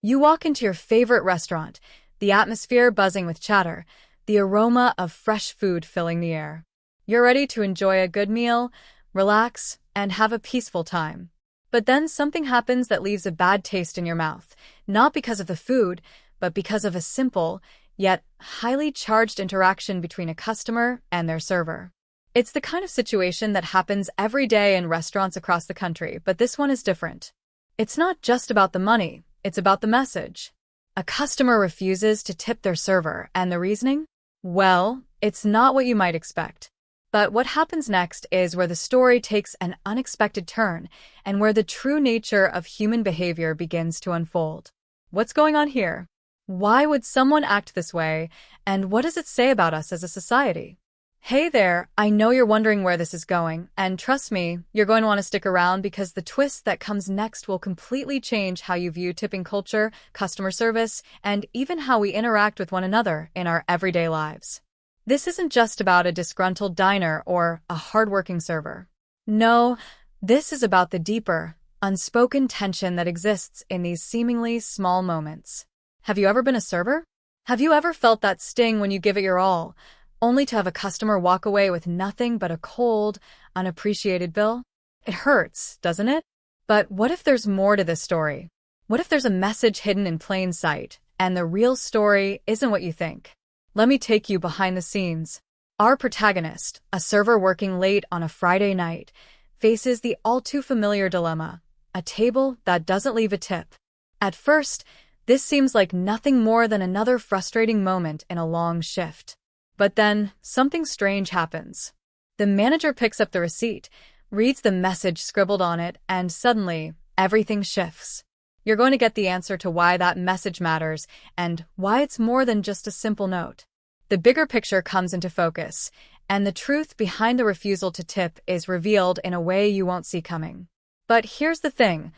You walk into your favorite restaurant, the atmosphere buzzing with chatter, the aroma of fresh food filling the air. You're ready to enjoy a good meal, relax, and have a peaceful time. But then something happens that leaves a bad taste in your mouth, not because of the food, but because of a simple, yet highly charged interaction between a customer and their server. It's the kind of situation that happens every day in restaurants across the country, but this one is different. It's not just about the money, it's about the message. A customer refuses to tip their server, and the reasoning? Well, it's not what you might expect. But what happens next is where the story takes an unexpected turn and where the true nature of human behavior begins to unfold. What's going on here? Why would someone act this way, and what does it say about us as a society? Hey there, I know you're wondering where this is going, and trust me, you're going to want to stick around because the twist that comes next will completely change how you view tipping culture, customer service, and even how we interact with one another in our everyday lives. This isn't just about a disgruntled diner or a hardworking server. No, this is about the deeper, unspoken tension that exists in these seemingly small moments. Have you ever been a server? Have you ever felt that sting when you give it your all, only to have a customer walk away with nothing but a cold, unappreciated bill? It hurts, doesn't it? But what if there's more to this story? What if there's a message hidden in plain sight, and the real story isn't what you think? Let me take you behind the scenes. Our protagonist, a server working late on a Friday night, faces the all-too-familiar dilemma, a table that doesn't leave a tip. At first, this seems like nothing more than another frustrating moment in a long shift. But then, something strange happens. The manager picks up the receipt, reads the message scribbled on it, and suddenly, everything shifts. You're going to get the answer to why that message matters and why it's more than just a simple note. The bigger picture comes into focus, and the truth behind the refusal to tip is revealed in a way you won't see coming. But here's the thing,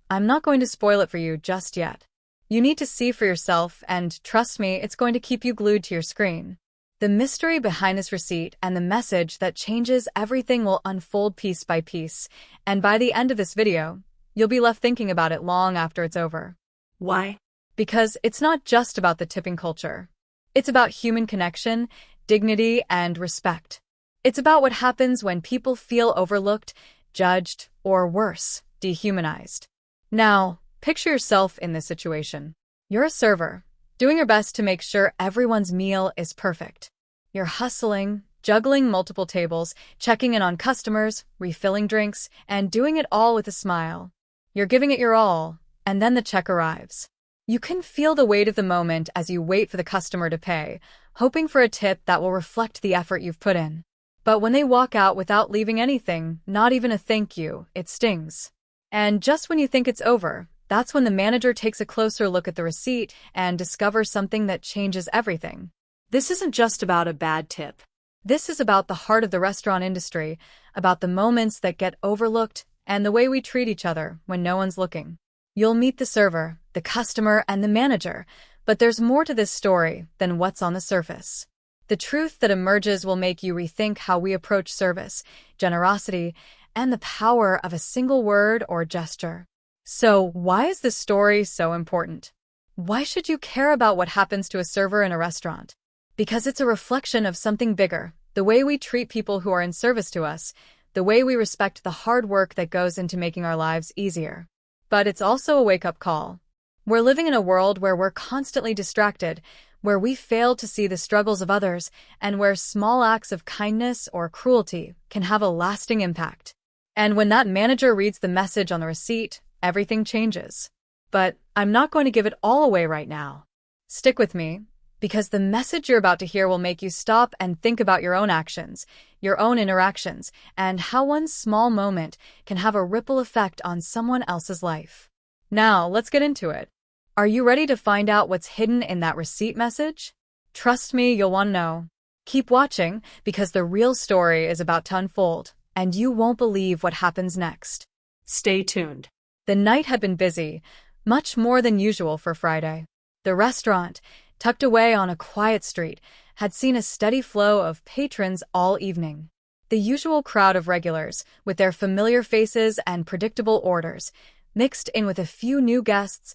I'm not going to spoil it for you just yet. You need to see for yourself, and trust me, it's going to keep you glued to your screen. The mystery behind this receipt and the message that changes everything will unfold piece by piece, and by the end of this video, you'll be left thinking about it long after it's over. Why? Because it's not just about the tipping culture. It's about human connection, dignity, and respect. It's about what happens when people feel overlooked, judged, or worse, dehumanized. Now, picture yourself in this situation. You're a server, doing your best to make sure everyone's meal is perfect. You're hustling, juggling multiple tables, checking in on customers, refilling drinks, and doing it all with a smile. You're giving it your all, and then the check arrives. You can feel the weight of the moment as you wait for the customer to pay, hoping for a tip that will reflect the effort you've put in. But when they walk out without leaving anything, not even a thank you, it stings. And just when you think it's over, that's when the manager takes a closer look at the receipt and discovers something that changes everything. This isn't just about a bad tip. This is about the heart of the restaurant industry, about the moments that get overlooked and the way we treat each other when no one's looking. You'll meet the server, the customer, and the manager, but there's more to this story than what's on the surface. The truth that emerges will make you rethink how we approach service, generosity, and the power of a single word or gesture. So, why is this story so important? Why should you care about what happens to a server in a restaurant? Because it's a reflection of something bigger, the way we treat people who are in service to us, the way we respect the hard work that goes into making our lives easier. But it's also a wake-up call. We're living in a world where we're constantly distracted, where we fail to see the struggles of others, and where small acts of kindness or cruelty can have a lasting impact. And when that manager reads the message on the receipt, everything changes. But I'm not going to give it all away right now. Stick with me, because the message you're about to hear will make you stop and think about your own actions, your own interactions, and how one small moment can have a ripple effect on someone else's life. Now, let's get into it. Are you ready to find out what's hidden in that receipt message? Trust me, you'll want to know. Keep watching, because the real story is about to unfold, and you won't believe what happens next. Stay tuned. The night had been busy, much more than usual for Friday. The restaurant, tucked away on a quiet street, had seen a steady flow of patrons all evening. The usual crowd of regulars, with their familiar faces and predictable orders, mixed in with a few new guests,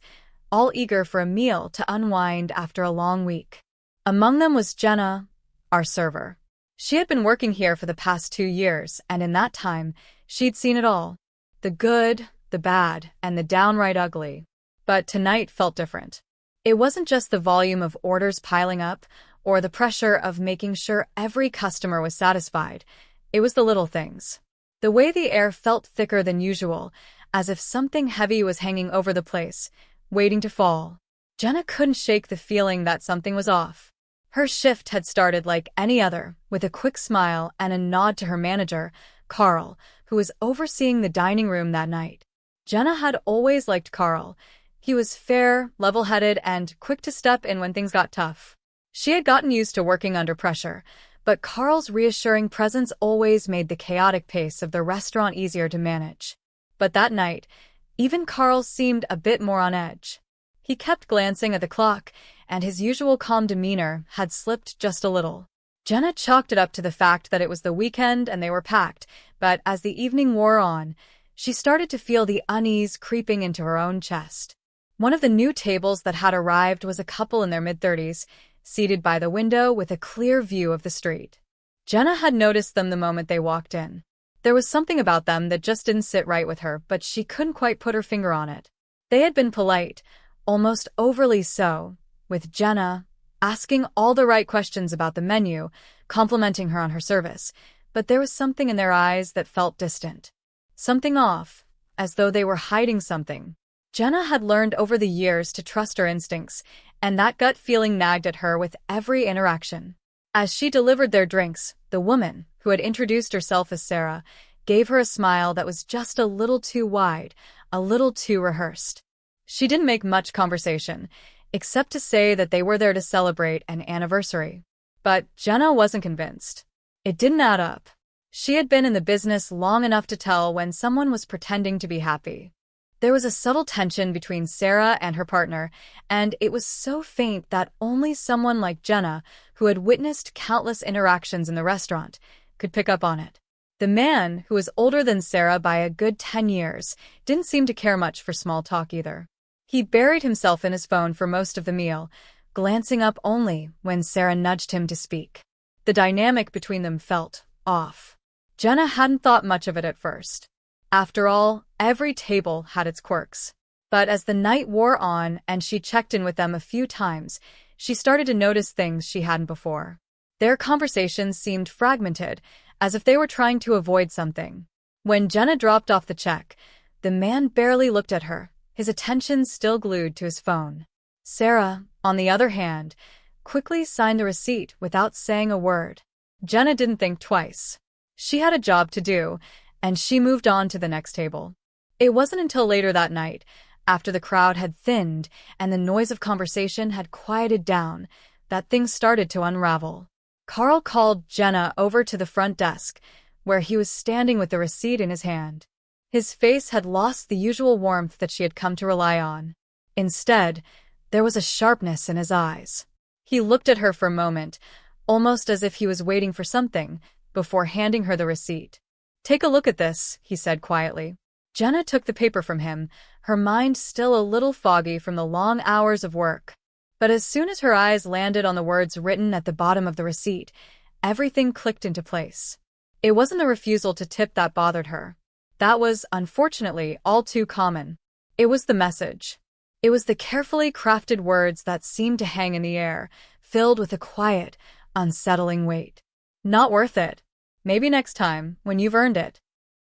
all eager for a meal to unwind after a long week. Among them was Jenna, our server. She had been working here for the past 2 years, and in that time, she'd seen it all. The good, the bad, and the downright ugly. But tonight felt different. It wasn't just the volume of orders piling up, or the pressure of making sure every customer was satisfied. It was the little things. The way the air felt thicker than usual, as if something heavy was hanging over the place, waiting to fall. Jenna couldn't shake the feeling that something was off. Her shift had started like any other, with a quick smile and a nod to her manager, Carl, who was overseeing the dining room that night. Jenna had always liked Carl. He was fair, level-headed, and quick to step in when things got tough. She had gotten used to working under pressure, but Carl's reassuring presence always made the chaotic pace of the restaurant easier to manage. But that night, even Carl seemed a bit more on edge. He kept glancing at the clock, and his usual calm demeanor had slipped just a little. Jenna chalked it up to the fact that it was the weekend and they were packed, but as the evening wore on, she started to feel the unease creeping into her own chest. One of the new tables that had arrived was a couple in their mid-30s, seated by the window with a clear view of the street. Jenna had noticed them the moment they walked in. There was something about them that just didn't sit right with her, but she couldn't quite put her finger on it. They had been polite, almost overly so, with Jenna asking all the right questions about the menu, complimenting her on her service, but there was something in their eyes that felt distant. Something off, as though they were hiding something. Jenna had learned over the years to trust her instincts, and that gut feeling nagged at her with every interaction. As she delivered their drinks, the woman, who had introduced herself as Sarah, gave her a smile that was just a little too wide, a little too rehearsed. She didn't make much conversation, except to say that they were there to celebrate an anniversary. But Jenna wasn't convinced. It didn't add up. She had been in the business long enough to tell when someone was pretending to be happy. There was a subtle tension between Sarah and her partner, and it was so faint that only someone like Jenna, who had witnessed countless interactions in the restaurant, could pick up on it. The man, who was older than Sarah by a good 10 years, didn't seem to care much for small talk either. He buried himself in his phone for most of the meal, glancing up only when Sarah nudged him to speak. The dynamic between them felt off. Jenna hadn't thought much of it at first. After all, every table had its quirks. But as the night wore on and she checked in with them a few times, she started to notice things she hadn't before. Their conversations seemed fragmented, as if they were trying to avoid something. When Jenna dropped off the check, the man barely looked at her, his attention still glued to his phone. Sarah, on the other hand, quickly signed the receipt without saying a word. Jenna didn't think twice. She had a job to do, and she moved on to the next table. It wasn't until later that night, after the crowd had thinned and the noise of conversation had quieted down, that things started to unravel. Carl called Jenna over to the front desk, where he was standing with the receipt in his hand. His face had lost the usual warmth that she had come to rely on. Instead, there was a sharpness in his eyes. He looked at her for a moment, almost as if he was waiting for something, before handing her the receipt. "Take a look at this," he said quietly. Jenna took the paper from him, her mind still a little foggy from the long hours of work. But as soon as her eyes landed on the words written at the bottom of the receipt, everything clicked into place. It wasn't the refusal to tip that bothered her. That was, unfortunately, all too common. It was the message. It was the carefully crafted words that seemed to hang in the air, filled with a quiet, unsettling weight. "Not worth it. Maybe next time, when you've earned it."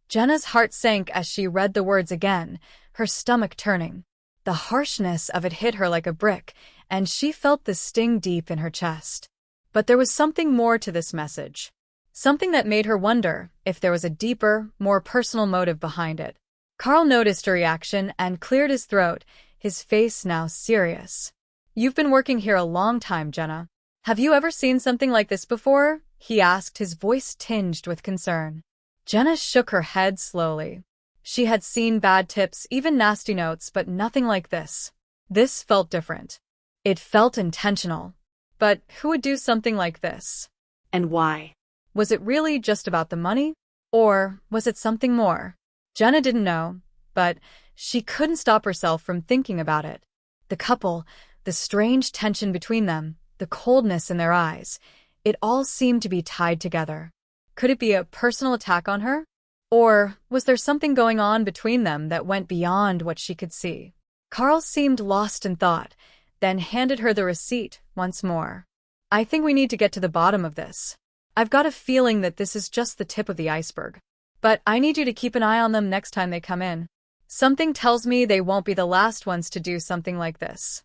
Jenna's heart sank as she read the words again, her stomach turning. The harshness of it hit her like a brick, and she felt the sting deep in her chest. But there was something more to this message. Something that made her wonder if there was a deeper, more personal motive behind it. Carl noticed her reaction and cleared his throat, his face now serious. "You've been working here a long time, Jenna. Have you ever seen something like this before?" he asked, his voice tinged with concern. Jenna shook her head slowly. She had seen bad tips, even nasty notes, but nothing like this. This felt different. It felt intentional. But who would do something like this? And why? Was it really just about the money? Or was it something more? Jenna didn't know, but she couldn't stop herself from thinking about it. The couple, the strange tension between them, the coldness in their eyes, it all seemed to be tied together. Could it be a personal attack on her? Or was there something going on between them that went beyond what she could see? Carl seemed lost in thought, then handed her the receipt once more. I think we need to get to the bottom of this. I've got a feeling that this is just the tip of the iceberg. But I need you to keep an eye on them next time they come in. Something tells me they won't be the last ones to do something like this.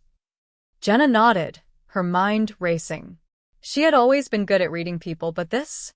Jenna nodded, her mind racing. She had always been good at reading people, but this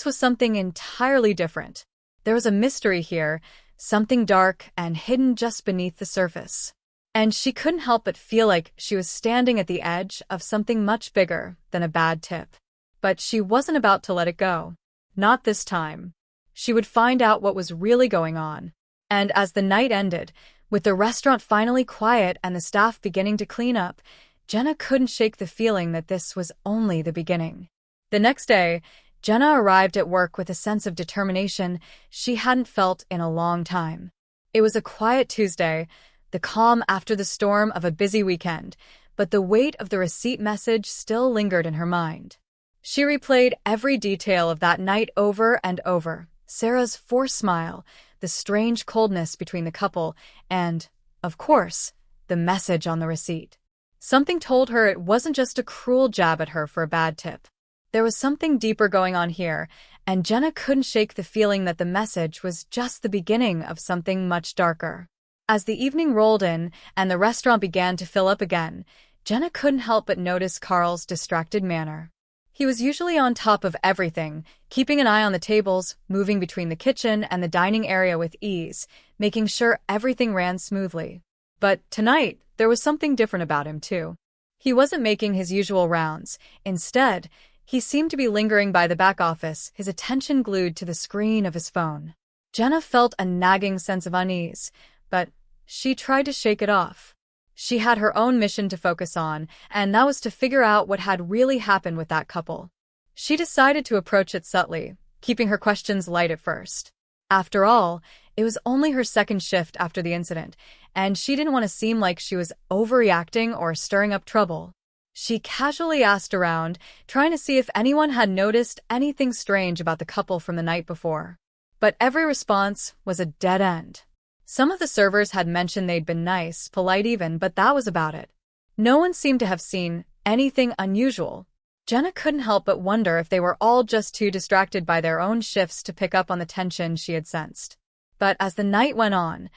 was something entirely different. There was a mystery here, something dark and hidden just beneath the surface. And she couldn't help but feel like she was standing at the edge of something much bigger than a bad tip. But she wasn't about to let it go. Not this time. She would find out what was really going on. And as the night ended, with the restaurant finally quiet and the staff beginning to clean up, Jenna couldn't shake the feeling that this was only the beginning. The next day, Jenna arrived at work with a sense of determination she hadn't felt in a long time. It was a quiet Tuesday, the calm after the storm of a busy weekend, but the weight of the receipt message still lingered in her mind. She replayed every detail of that night over and over, Sarah's forced smile, the strange coldness between the couple, and, of course, the message on the receipt. Something told her it wasn't just a cruel jab at her for a bad tip. There was something deeper going on here, and Jenna couldn't shake the feeling that the message was just the beginning of something much darker. As the evening rolled in and the restaurant began to fill up again, Jenna couldn't help but notice Carl's distracted manner. He was usually on top of everything, keeping an eye on the tables, moving between the kitchen and the dining area with ease, making sure everything ran smoothly. But tonight, there was something different about him, too. He wasn't making his usual rounds. Instead, he seemed to be lingering by the back office, his attention glued to the screen of his phone. Jenna felt a nagging sense of unease, but she tried to shake it off. She had her own mission to focus on, and that was to figure out what had really happened with that couple. She decided to approach it subtly, keeping her questions light at first. After all, it was only her second shift after the incident, and she didn't want to seem like she was overreacting or stirring up trouble. She casually asked around, trying to see if anyone had noticed anything strange about the couple from the night before. But every response was a dead end. Some of the servers had mentioned they'd been nice, polite even, but that was about it. No one seemed to have seen anything unusual. Jenna couldn't help but wonder if they were all just too distracted by their own shifts to pick up on the tension she had sensed. But as the night went on,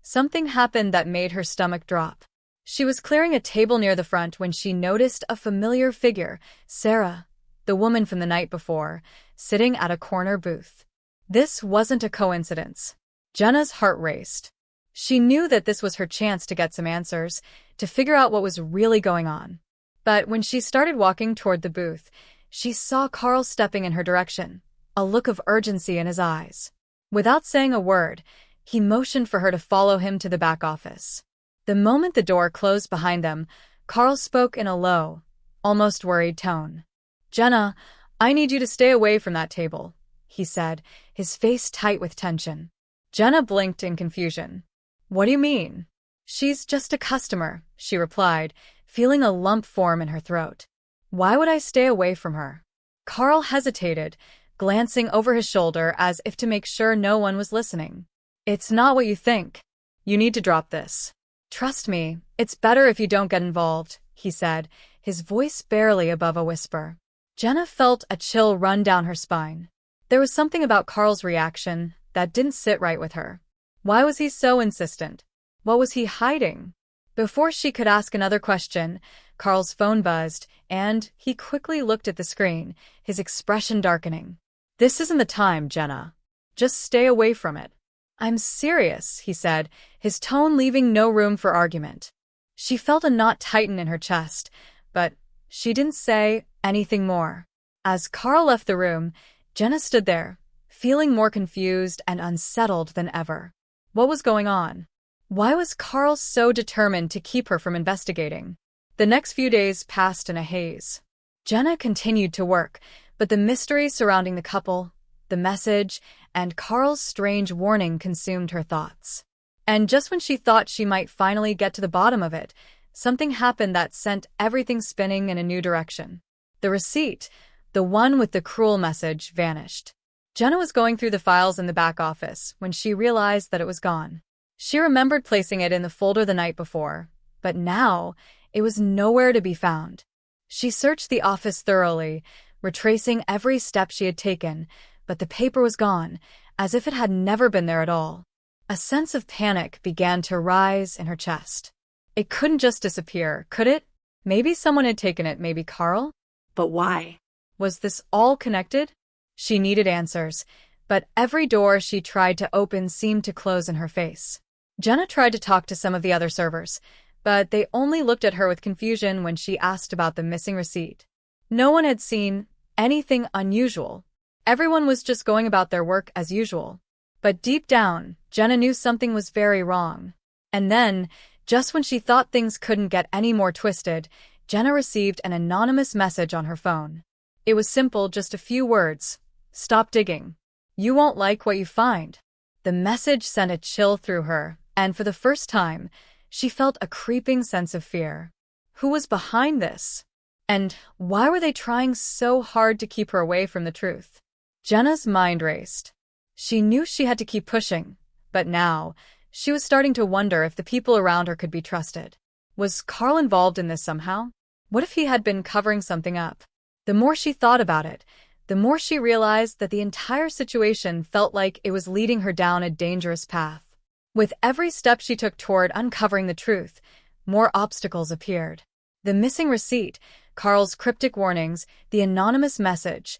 something happened that made her stomach drop. She was clearing a table near the front when she noticed a familiar figure, Sarah, the woman from the night before, sitting at a corner booth. This wasn't a coincidence. Jenna's heart raced. She knew that this was her chance to get some answers, to figure out what was really going on. But when she started walking toward the booth, she saw Carl stepping in her direction, a look of urgency in his eyes. Without saying a word, he motioned for her to follow him to the back office. The moment the door closed behind them, Carl spoke in a low, almost worried tone. "Jenna, I need you to stay away from that table," he said, his face tight with tension. Jenna blinked in confusion. "What do you mean?" "She's just a customer," she replied, feeling a lump form in her throat. "Why would I stay away from her?" Carl hesitated, glancing over his shoulder as if to make sure no one was listening. "It's not what you think. You need to drop this. Trust me, it's better if you don't get involved," he said, his voice barely above a whisper. Jenna felt a chill run down her spine. There was something about Carl's reaction that didn't sit right with her. Why was he so insistent? What was he hiding? Before she could ask another question, Carl's phone buzzed, and he quickly looked at the screen, his expression darkening. "This isn't the time, Jenna. Just stay away from it." "I'm serious," he said, his tone leaving no room for argument. She felt a knot tighten in her chest, but she didn't say anything more. As Carl left the room, Jenna stood there, feeling more confused and unsettled than ever. What was going on? Why was Carl so determined to keep her from investigating? The next few days passed in a haze. Jenna continued to work, but the mystery surrounding the couple, the message, and Carl's strange warning consumed her thoughts. And just when she thought she might finally get to the bottom of it, something happened that sent everything spinning in a new direction. The receipt, the one with the cruel message, vanished. Jenna was going through the files in the back office when she realized that it was gone. She remembered placing it in the folder the night before, but now it was nowhere to be found. She searched the office thoroughly, retracing every step she had taken, but the paper was gone, as if it had never been there at all. A sense of panic began to rise in her chest. It couldn't just disappear, could it? Maybe someone had taken it, maybe Carl? But why? Was this all connected? She needed answers, but every door she tried to open seemed to close in her face. Jenna tried to talk to some of the other servers, but they only looked at her with confusion when she asked about the missing receipt. No one had seen anything unusual. Everyone was just going about their work as usual. But deep down, Jenna knew something was very wrong. And then, just when she thought things couldn't get any more twisted, Jenna received an anonymous message on her phone. It was simple, just a few words. "Stop digging. You won't like what you find." The message sent a chill through her, and for the first time, she felt a creeping sense of fear. Who was behind this? And why were they trying so hard to keep her away from the truth? Jenna's mind raced. She knew she had to keep pushing, but now, she was starting to wonder if the people around her could be trusted. Was Carl involved in this somehow? What if he had been covering something up? The more she thought about it, the more she realized that the entire situation felt like it was leading her down a dangerous path. With every step she took toward uncovering the truth, more obstacles appeared. The missing receipt, Carl's cryptic warnings, the anonymous message.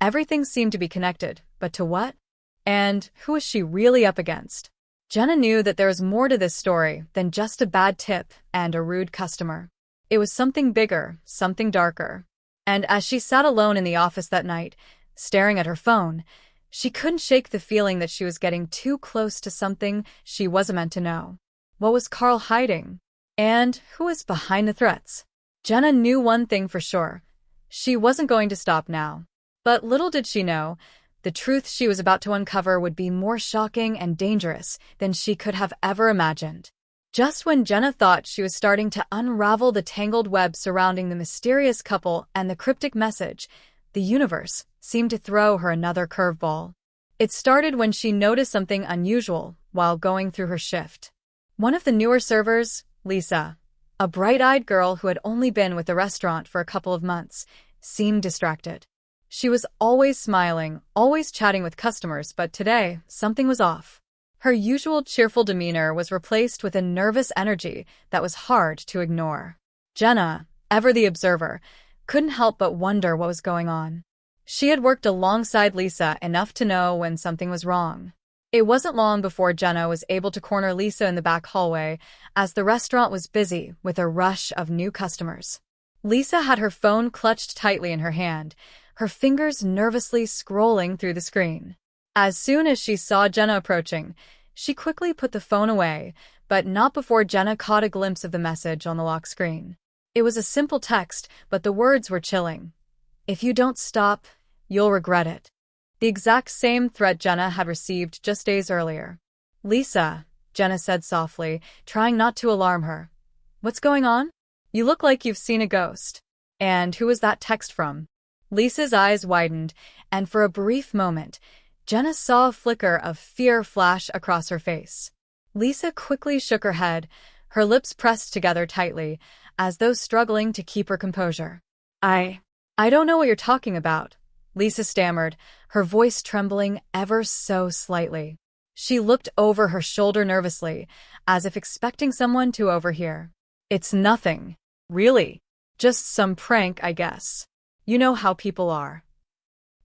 Everything seemed to be connected, but to what? And who was she really up against? Jenna knew that there was more to this story than just a bad tip and a rude customer. It was something bigger, something darker. And as she sat alone in the office that night, staring at her phone, she couldn't shake the feeling that she was getting too close to something she wasn't meant to know. What was Carl hiding? And who was behind the threats? Jenna knew one thing for sure. She wasn't going to stop now. But little did she know, the truth she was about to uncover would be more shocking and dangerous than she could have ever imagined. Just when Jenna thought she was starting to unravel the tangled web surrounding the mysterious couple and the cryptic message, the universe seemed to throw her another curveball. It started when she noticed something unusual while going through her shift. One of the newer servers, Lisa, a bright-eyed girl who had only been with the restaurant for a couple of months, seemed distracted. She was always smiling, always chatting with customers, but today, something was off. Her usual cheerful demeanor was replaced with a nervous energy that was hard to ignore. Jenna, ever the observer, couldn't help but wonder what was going on. She had worked alongside Lisa enough to know when something was wrong. It wasn't long before Jenna was able to corner Lisa in the back hallway, as the restaurant was busy with a rush of new customers. Lisa had her phone clutched tightly in her hand, her fingers nervously scrolling through the screen. As soon as she saw Jenna approaching, she quickly put the phone away, but not before Jenna caught a glimpse of the message on the lock screen. It was a simple text, but the words were chilling. "If you don't stop, you'll regret it." The exact same threat Jenna had received just days earlier. "Lisa," Jenna said softly, trying not to alarm her. "What's going on? You look like you've seen a ghost." "And who was that text from?" Lisa's eyes widened, and for a brief moment, Jenna saw a flicker of fear flash across her face. Lisa quickly shook her head, her lips pressed together tightly, as though struggling to keep her composure. I don't know what you're talking about," Lisa stammered, her voice trembling ever so slightly. She looked over her shoulder nervously, as if expecting someone to overhear. "It's nothing. Really. Just some prank, I guess. You know how people are."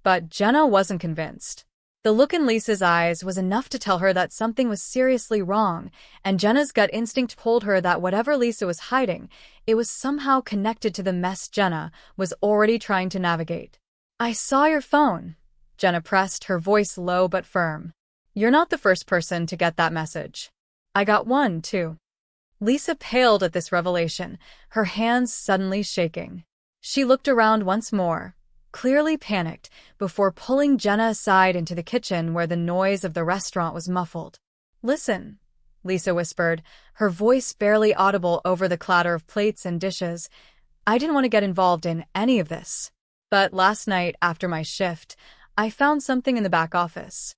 But Jenna wasn't convinced. The look in Lisa's eyes was enough to tell her that something was seriously wrong, and Jenna's gut instinct told her that whatever Lisa was hiding, it was somehow connected to the mess Jenna was already trying to navigate. "I saw your phone," Jenna pressed, her voice low but firm. "You're not the first person to get that message. I got one, too." Lisa paled at this revelation, her hands suddenly shaking. She looked around once more, clearly panicked, before pulling Jenna aside into the kitchen where the noise of the restaurant was muffled. "Listen," Lisa whispered, her voice barely audible over the clatter of plates and dishes. I didn't want to get involved in any of this. But last night, after my shift, I found something in the back office.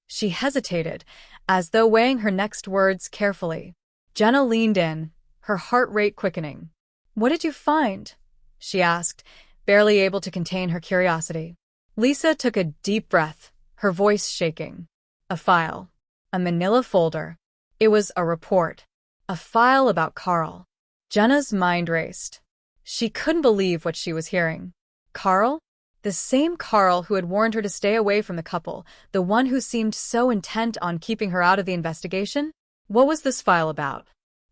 She hesitated, as though weighing her next words carefully. Jenna leaned in, her heart rate quickening. What did you find? She asked, barely able to contain her curiosity. Lisa took a deep breath, her voice shaking. A file. A manila folder. It was a report. A file about Carl. Jenna's mind raced. She couldn't believe what she was hearing. Carl? The same Carl who had warned her to stay away from the couple, the one who seemed so intent on keeping her out of the investigation? What was this file about?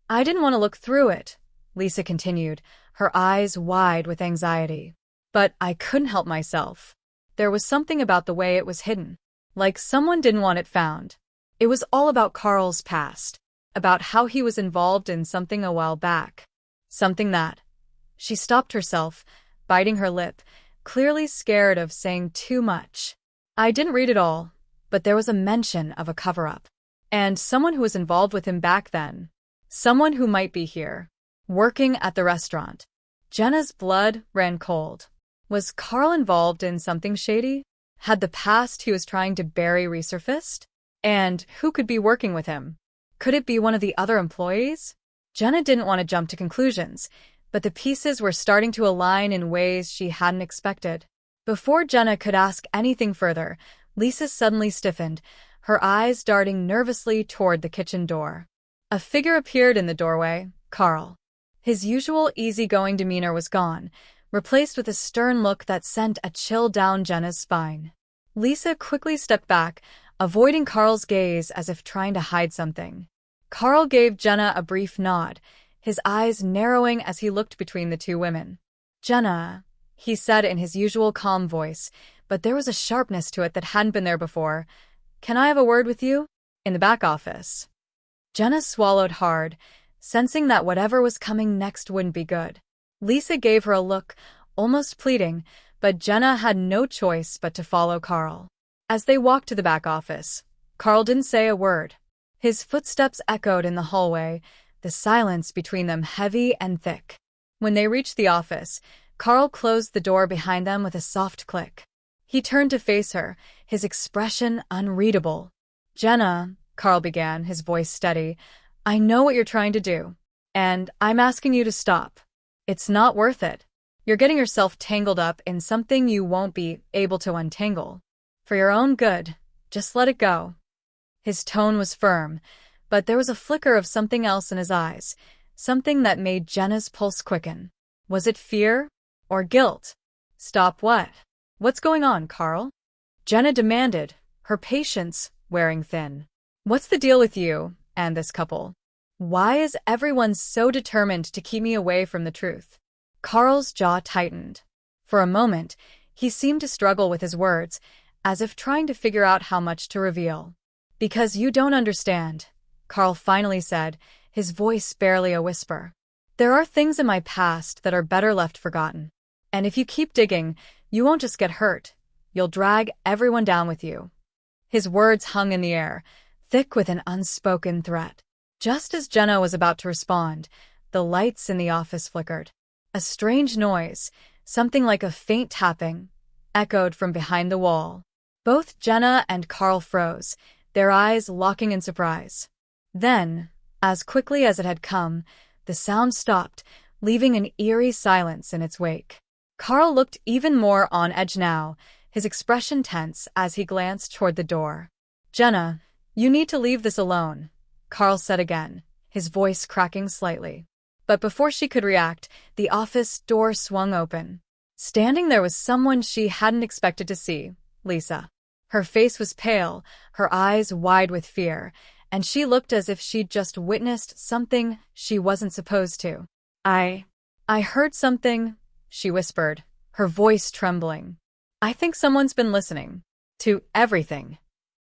I didn't want to look through it, Lisa continued, her eyes wide with anxiety. But I couldn't help myself. There was something about the way it was hidden. Like someone didn't want it found. It was all about Carl's past, about how he was involved in something a while back. Something that... She stopped herself, biting her lip, clearly scared of saying too much. I didn't read it all, but there was a mention of a cover-up. And someone who was involved with him back then. Someone who might be here, working at the restaurant. Jenna's blood ran cold. Was Carl involved in something shady? Had the past he was trying to bury resurfaced? And who could be working with him? Could it be one of the other employees? Jenna didn't want to jump to conclusions, but the pieces were starting to align in ways she hadn't expected. Before Jenna could ask anything further, Lisa suddenly stiffened, her eyes darting nervously toward the kitchen door. A figure appeared in the doorway, Carl. His usual easygoing demeanor was gone, replaced with a stern look that sent a chill down Jenna's spine. Lisa quickly stepped back, avoiding Carl's gaze as if trying to hide something. Carl gave Jenna a brief nod, his eyes narrowing as he looked between the two women. Jenna, he said in his usual calm voice, but there was a sharpness to it that hadn't been there before. Can I have a word with you? In the back office. Jenna swallowed hard, sensing that whatever was coming next wouldn't be good. Lisa gave her a look, almost pleading, but Jenna had no choice but to follow Carl. As they walked to the back office, Carl didn't say a word. His footsteps echoed in the hallway, the silence between them heavy and thick. When they reached the office, Carl closed the door behind them with a soft click. He turned to face her, his expression unreadable. Jenna, Carl began, his voice steady, I know what you're trying to do, and I'm asking you to stop. It's not worth it. You're getting yourself tangled up in something you won't be able to untangle. For your own good, just let it go. His tone was firm, but there was a flicker of something else in his eyes, something that made Jenna's pulse quicken. Was it fear? Or guilt? Stop what? What's going on, Carl? Jenna demanded, her patience wearing thin. What's the deal with you and this couple? Why is everyone so determined to keep me away from the truth? Carl's jaw tightened. For a moment, he seemed to struggle with his words, as if trying to figure out how much to reveal. Because you don't understand, Carl finally said, his voice barely a whisper. There are things in my past that are better left forgotten. And if you keep digging, you won't just get hurt. You'll drag everyone down with you. His words hung in the air, thick with an unspoken threat. Just as Jenna was about to respond, the lights in the office flickered. A strange noise, something like a faint tapping, echoed from behind the wall. Both Jenna and Carl froze, their eyes locking in surprise. Then, as quickly as it had come, the sound stopped, leaving an eerie silence in its wake. Carl looked even more on edge now, his expression tense as he glanced toward the door. Jenna, you need to leave this alone, Carl said again, his voice cracking slightly. But before she could react, the office door swung open. Standing there was someone she hadn't expected to see, Lisa. Her face was pale, her eyes wide with fear, and she looked as if she'd just witnessed something she wasn't supposed to. I heard something, she whispered, her voice trembling. I think someone's been listening. To everything.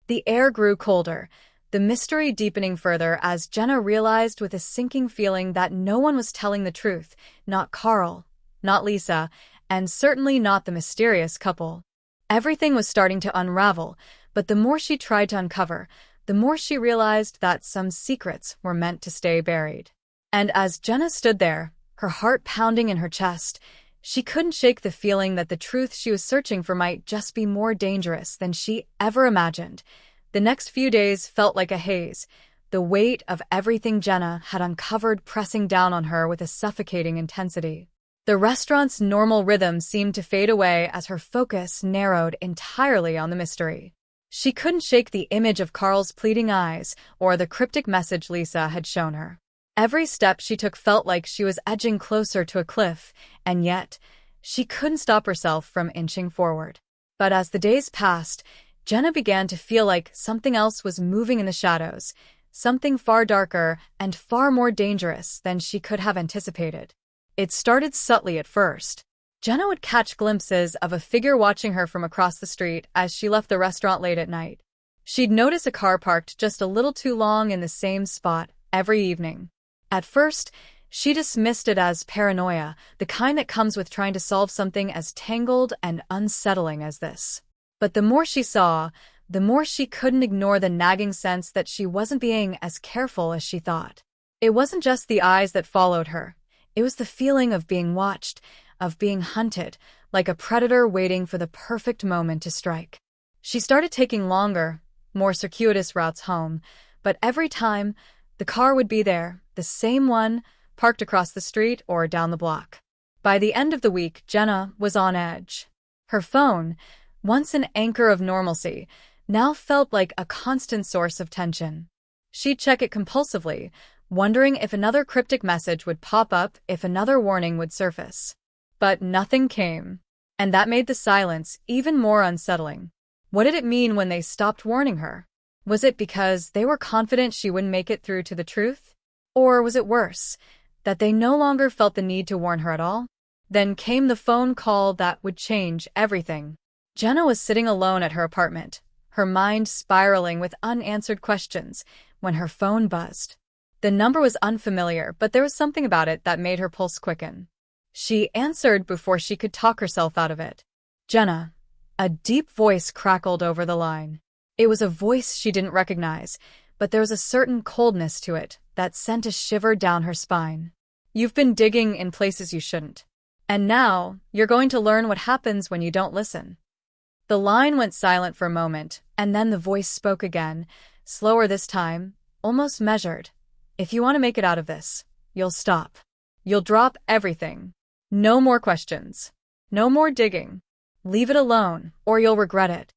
The air grew colder, the mystery deepening further as Jenna realized with a sinking feeling that no one was telling the truth, not Carl, not Lisa, and certainly not the mysterious couple. Everything was starting to unravel, but the more she tried to uncover, the more she realized that some secrets were meant to stay buried. And as Jenna stood there, her heart pounding in her chest, she couldn't shake the feeling that the truth she was searching for might just be more dangerous than she ever imagined. The next few days felt like a haze, the weight of everything Jenna had uncovered pressing down on her with a suffocating intensity. The restaurant's normal rhythm seemed to fade away as her focus narrowed entirely on the mystery. She couldn't shake the image of Carl's pleading eyes or the cryptic message Lisa had shown her. Every step she took felt like she was edging closer to a cliff, and yet she couldn't stop herself from inching forward. But as the days passed, Jenna began to feel like something else was moving in the shadows, something far darker and far more dangerous than she could have anticipated. It started subtly at first. Jenna would catch glimpses of a figure watching her from across the street as she left the restaurant late at night. She'd notice a car parked just a little too long in the same spot every evening. At first, she dismissed it as paranoia, the kind that comes with trying to solve something as tangled and unsettling as this. But the more she saw, the more she couldn't ignore the nagging sense that she wasn't being as careful as she thought. It wasn't just the eyes that followed her. It was the feeling of being watched, of being hunted, like a predator waiting for the perfect moment to strike. She started taking longer, more circuitous routes home, but every time, the car would be there, the same one, parked across the street or down the block. By the end of the week, Jenna was on edge. Her phone, once an anchor of normalcy, now felt like a constant source of tension. She'd check it compulsively, wondering if another cryptic message would pop up, if another warning would surface. But nothing came, and that made the silence even more unsettling. What did it mean when they stopped warning her? Was it because they were confident she wouldn't make it through to the truth? Or was it worse, that they no longer felt the need to warn her at all? Then came the phone call that would change everything. Jenna was sitting alone at her apartment, her mind spiraling with unanswered questions, when her phone buzzed. The number was unfamiliar, but there was something about it that made her pulse quicken. She answered before she could talk herself out of it. "Jenna." A deep voice crackled over the line. It was a voice she didn't recognize, but there was a certain coldness to it that sent a shiver down her spine. "You've been digging in places you shouldn't. And now, you're going to learn what happens when you don't listen." The line went silent for a moment, and then the voice spoke again, slower this time, almost measured. "If you want to make it out of this, you'll stop. You'll drop everything. No more questions. No more digging. Leave it alone, or you'll regret it."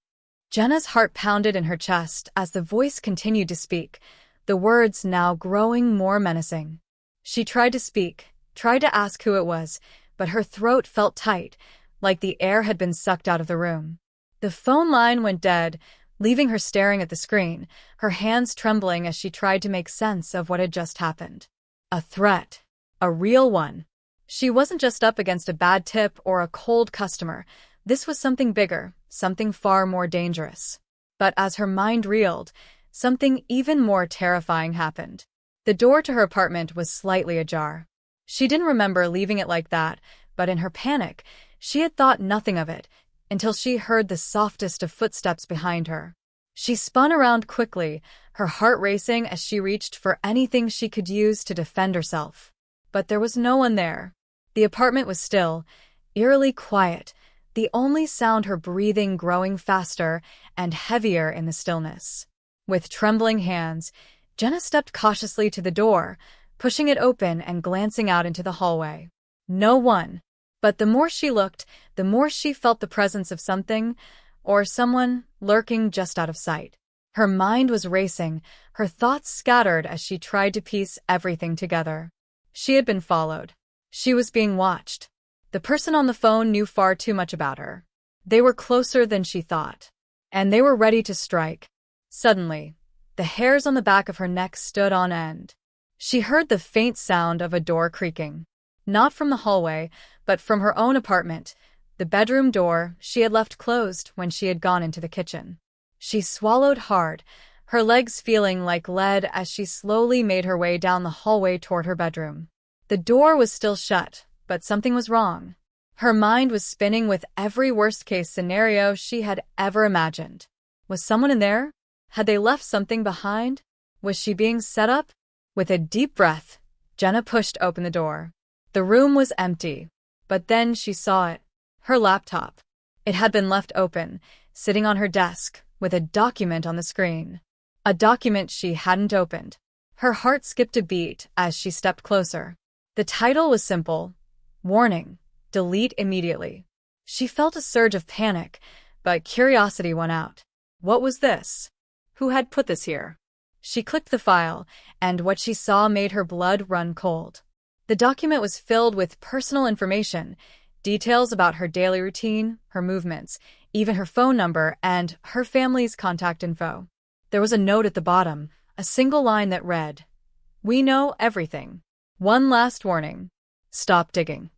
Jenna's heart pounded in her chest as the voice continued to speak, the words now growing more menacing. She tried to speak, tried to ask who it was, but her throat felt tight, like the air had been sucked out of the room. The phone line went dead, leaving her staring at the screen, her hands trembling as she tried to make sense of what had just happened. A threat. A real one. She wasn't just up against a bad tip or a cold customer. This was something bigger, something far more dangerous. But as her mind reeled, something even more terrifying happened. The door to her apartment was slightly ajar. She didn't remember leaving it like that, but in her panic, she had thought nothing of it, until she heard the softest of footsteps behind her. She spun around quickly, her heart racing as she reached for anything she could use to defend herself. But there was no one there. The apartment was still, eerily quiet, the only sound her breathing growing faster and heavier in the stillness. With trembling hands, Jenna stepped cautiously to the door, pushing it open and glancing out into the hallway. No one. But the more she looked, the more she felt the presence of something, or someone, lurking just out of sight. Her mind was racing, her thoughts scattered as she tried to piece everything together. She had been followed. She was being watched. The person on the phone knew far too much about her. They were closer than she thought. And they were ready to strike. Suddenly, the hairs on the back of her neck stood on end. She heard the faint sound of a door creaking. Not from the hallway, but from her own apartment, the bedroom door she had left closed when she had gone into the kitchen. She swallowed hard, her legs feeling like lead as she slowly made her way down the hallway toward her bedroom. The door was still shut, but something was wrong. Her mind was spinning with every worst-case scenario she had ever imagined. Was someone in there? Had they left something behind? Was she being set up? With a deep breath, Jenna pushed open the door. The room was empty, but then she saw it. Her laptop. It had been left open, sitting on her desk, with a document on the screen. A document she hadn't opened. Her heart skipped a beat as she stepped closer. The title was simple: Warning, delete immediately. She felt a surge of panic, but curiosity won out. What was this? Who had put this here? She clicked the file, and what she saw made her blood run cold. The document was filled with personal information, details about her daily routine, her movements, even her phone number, and her family's contact info. There was a note at the bottom, a single line that read, "We know everything. One last warning. Stop digging."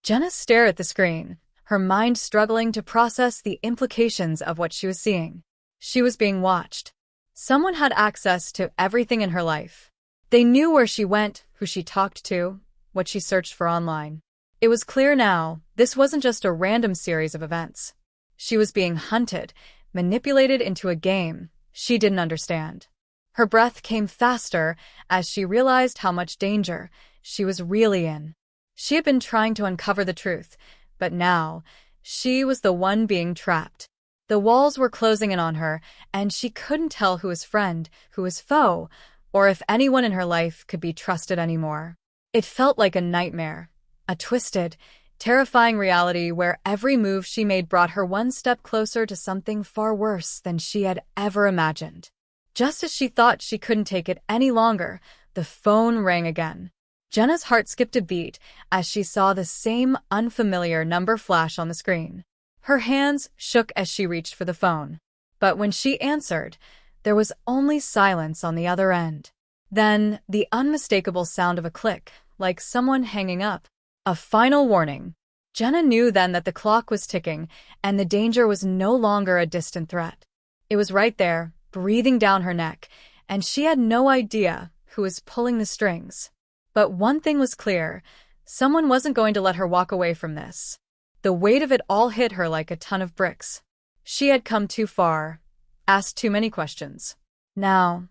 Jenna stared at the screen, her mind struggling to process the implications of what she was seeing. She was being watched. Someone had access to everything in her life. They knew where she went, who she talked to, what she searched for online. It was clear now, this wasn't just a random series of events. She was being hunted, manipulated into a game she didn't understand. Her breath came faster as she realized how much danger she was really in. She had been trying to uncover the truth, but now, she was the one being trapped. The walls were closing in on her, and she couldn't tell who was friend, who was foe, or if anyone in her life could be trusted anymore. It felt like a nightmare, a twisted, terrifying reality where every move she made brought her one step closer to something far worse than she had ever imagined. Just as she thought she couldn't take it any longer, the phone rang again. Jenna's heart skipped a beat as she saw the same unfamiliar number flash on the screen. Her hands shook as she reached for the phone. But when she answered, there was only silence on the other end. Then, the unmistakable sound of a click, like someone hanging up. A final warning. Jenna knew then that the clock was ticking, and the danger was no longer a distant threat. It was right there, breathing down her neck, and she had no idea who was pulling the strings. But one thing was clear: someone wasn't going to let her walk away from this. The weight of it all hit her like a ton of bricks. She had come too far, asked too many questions. Now,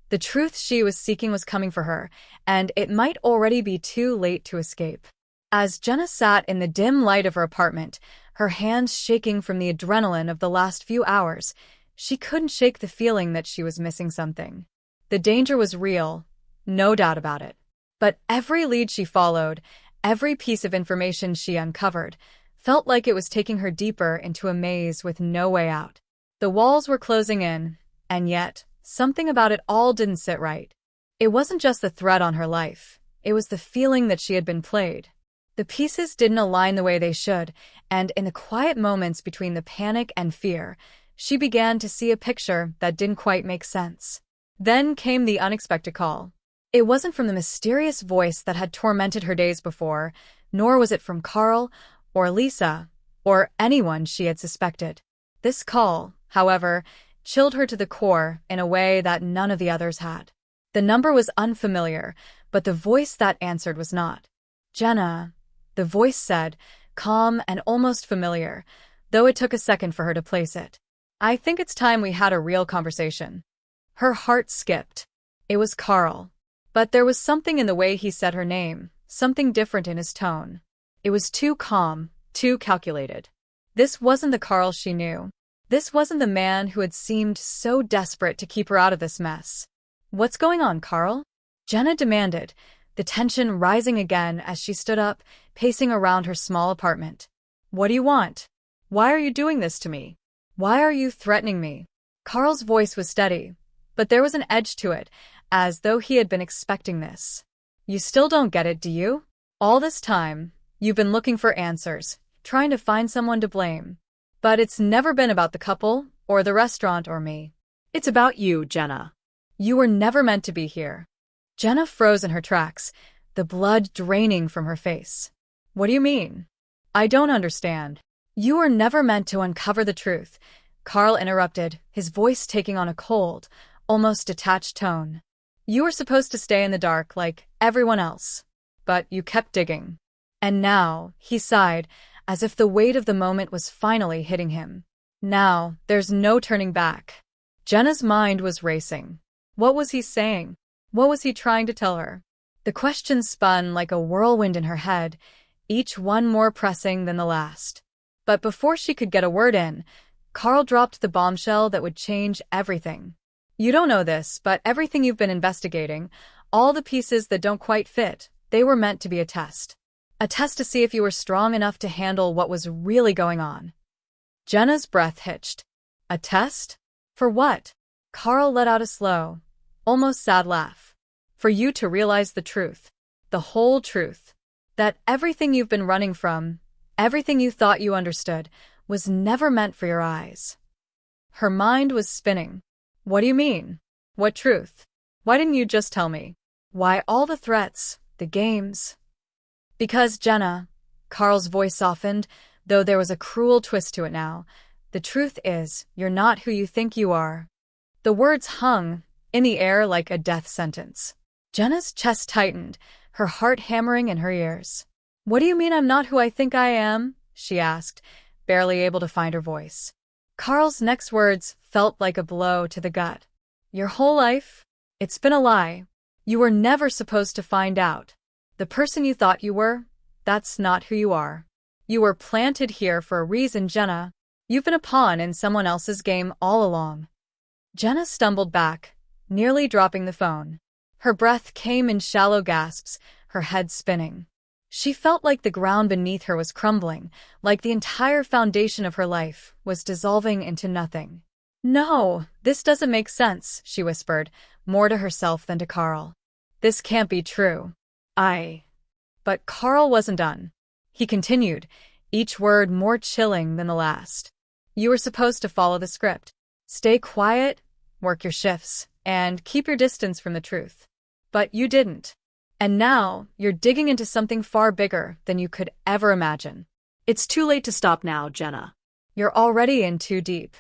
the truth she was seeking was coming for her, and it might already be too late to escape. As Jenna sat in the dim light of her apartment, her hands shaking from the adrenaline of the last few hours, she couldn't shake the feeling that she was missing something. The danger was real, no doubt about it. But every lead she followed, every piece of information she uncovered, felt like it was taking her deeper into a maze with no way out. The walls were closing in, and yet, something about it all didn't sit right. It wasn't just the threat on her life, it was the feeling that she had been played. The pieces didn't align the way they should, and in the quiet moments between the panic and fear, she began to see a picture that didn't quite make sense. Then came the unexpected call. It wasn't from the mysterious voice that had tormented her days before, nor was it from Carl, or Lisa, or anyone she had suspected. This call, however, chilled her to the core in a way that none of the others had. The number was unfamiliar, but the voice that answered was not. "Jenna," the voice said, calm and almost familiar, though it took a second for her to place it. "I think it's time we had a real conversation." Her heart skipped. It was Carl. But there was something in the way he said her name, something different in his tone. It was too calm, too calculated. This wasn't the Carl she knew. This wasn't the man who had seemed so desperate to keep her out of this mess. "What's going on, Carl?" Jenna demanded, the tension rising again as she stood up, pacing around her small apartment. "What do you want? Why are you doing this to me? Why are you threatening me?" Carl's voice was steady, but there was an edge to it, as though he had been expecting this. "You still don't get it, do you? All this time, you've been looking for answers, trying to find someone to blame. But it's never been about the couple, or the restaurant, or me. It's about you, Jenna. You were never meant to be here." Jenna froze in her tracks, the blood draining from her face. "What do you mean? I don't understand." "You were never meant to uncover the truth," Carl interrupted, his voice taking on a cold, almost detached tone. "You were supposed to stay in the dark like everyone else. But you kept digging. And now," he sighed, as if the weight of the moment was finally hitting him. "Now, there's no turning back." Jenna's mind was racing. What was he saying? What was he trying to tell her? The questions spun like a whirlwind in her head, each one more pressing than the last. But before she could get a word in, Carl dropped the bombshell that would change everything. You don't know this, but everything you've been investigating, all the pieces that don't quite fit, they were meant to be a test. A test to see if you were strong enough to handle what was really going on. Jenna's breath hitched. A test? For what? Carl let out a slow, almost sad laugh. For you to realize the truth. The whole truth. That everything you've been running from, everything you thought you understood, was never meant for your eyes. Her mind was spinning. What do you mean? What truth? Why didn't you just tell me? Why all the threats, the games? Because, Jenna, Carl's voice softened, though there was a cruel twist to it now, the truth is, you're not who you think you are. The words hung in the air like a death sentence. Jenna's chest tightened, her heart hammering in her ears. What do you mean I'm not who I think I am? She asked, barely able to find her voice. Carl's next words felt like a blow to the gut. Your whole life? It's been a lie. You were never supposed to find out. The person you thought you were, that's not who you are. You were planted here for a reason, Jenna. You've been a pawn in someone else's game all along. Jenna stumbled back, nearly dropping the phone. Her breath came in shallow gasps, her head spinning. She felt like the ground beneath her was crumbling, like the entire foundation of her life was dissolving into nothing. No, this doesn't make sense, she whispered, more to herself than to Carl. This can't be true. But Carl wasn't done. He continued, each word more chilling than the last. You were supposed to follow the script. Stay quiet, work your shifts, and keep your distance from the truth. But you didn't. And now, you're digging into something far bigger than you could ever imagine. It's too late to stop now, Jenna. You're already in too deep.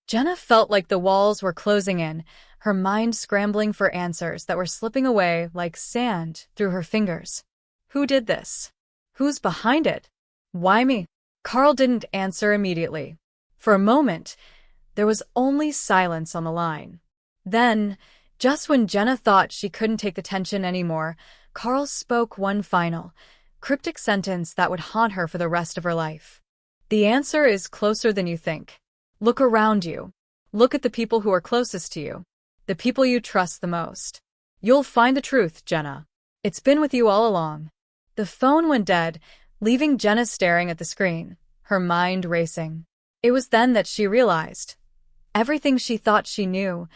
Jenna felt like the walls were closing in, her mind scrambling for answers that were slipping away like sand through her fingers. Who did this? Who's behind it? Why me? Carl didn't answer immediately. For a moment, there was only silence on the line. Then, just when Jenna thought she couldn't take the tension anymore, Carl spoke one final, cryptic sentence that would haunt her for the rest of her life. The answer is closer than you think. Look around you. Look at the people who are closest to you. The people you trust the most. You'll find the truth, Jenna. It's been with you all along. The phone went dead, leaving Jenna staring at the screen, her mind racing. It was then that she realized. Everything she thought she knew,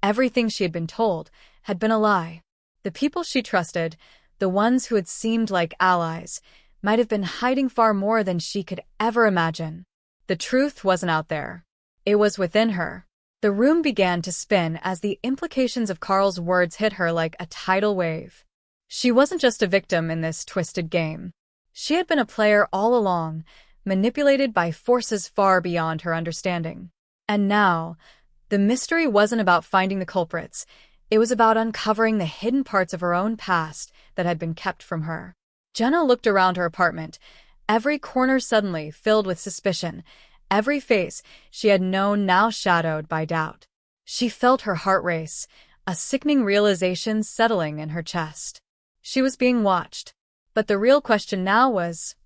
everything she had been told, had been a lie. The people she trusted, the ones who had seemed like allies, might have been hiding far more than she could ever imagine. The truth wasn't out there. It was within her. The room began to spin as the implications of Carl's words hit her like a tidal wave. She wasn't just a victim in this twisted game. She had been a player all along, manipulated by forces far beyond her understanding. And now, the mystery wasn't about finding the culprits. It was about uncovering the hidden parts of her own past that had been kept from her. Jenna looked around her apartment, every corner suddenly filled with suspicion, every face she had known now shadowed by doubt. She felt her heart race, a sickening realization settling in her chest. She was being watched. But the real question now was,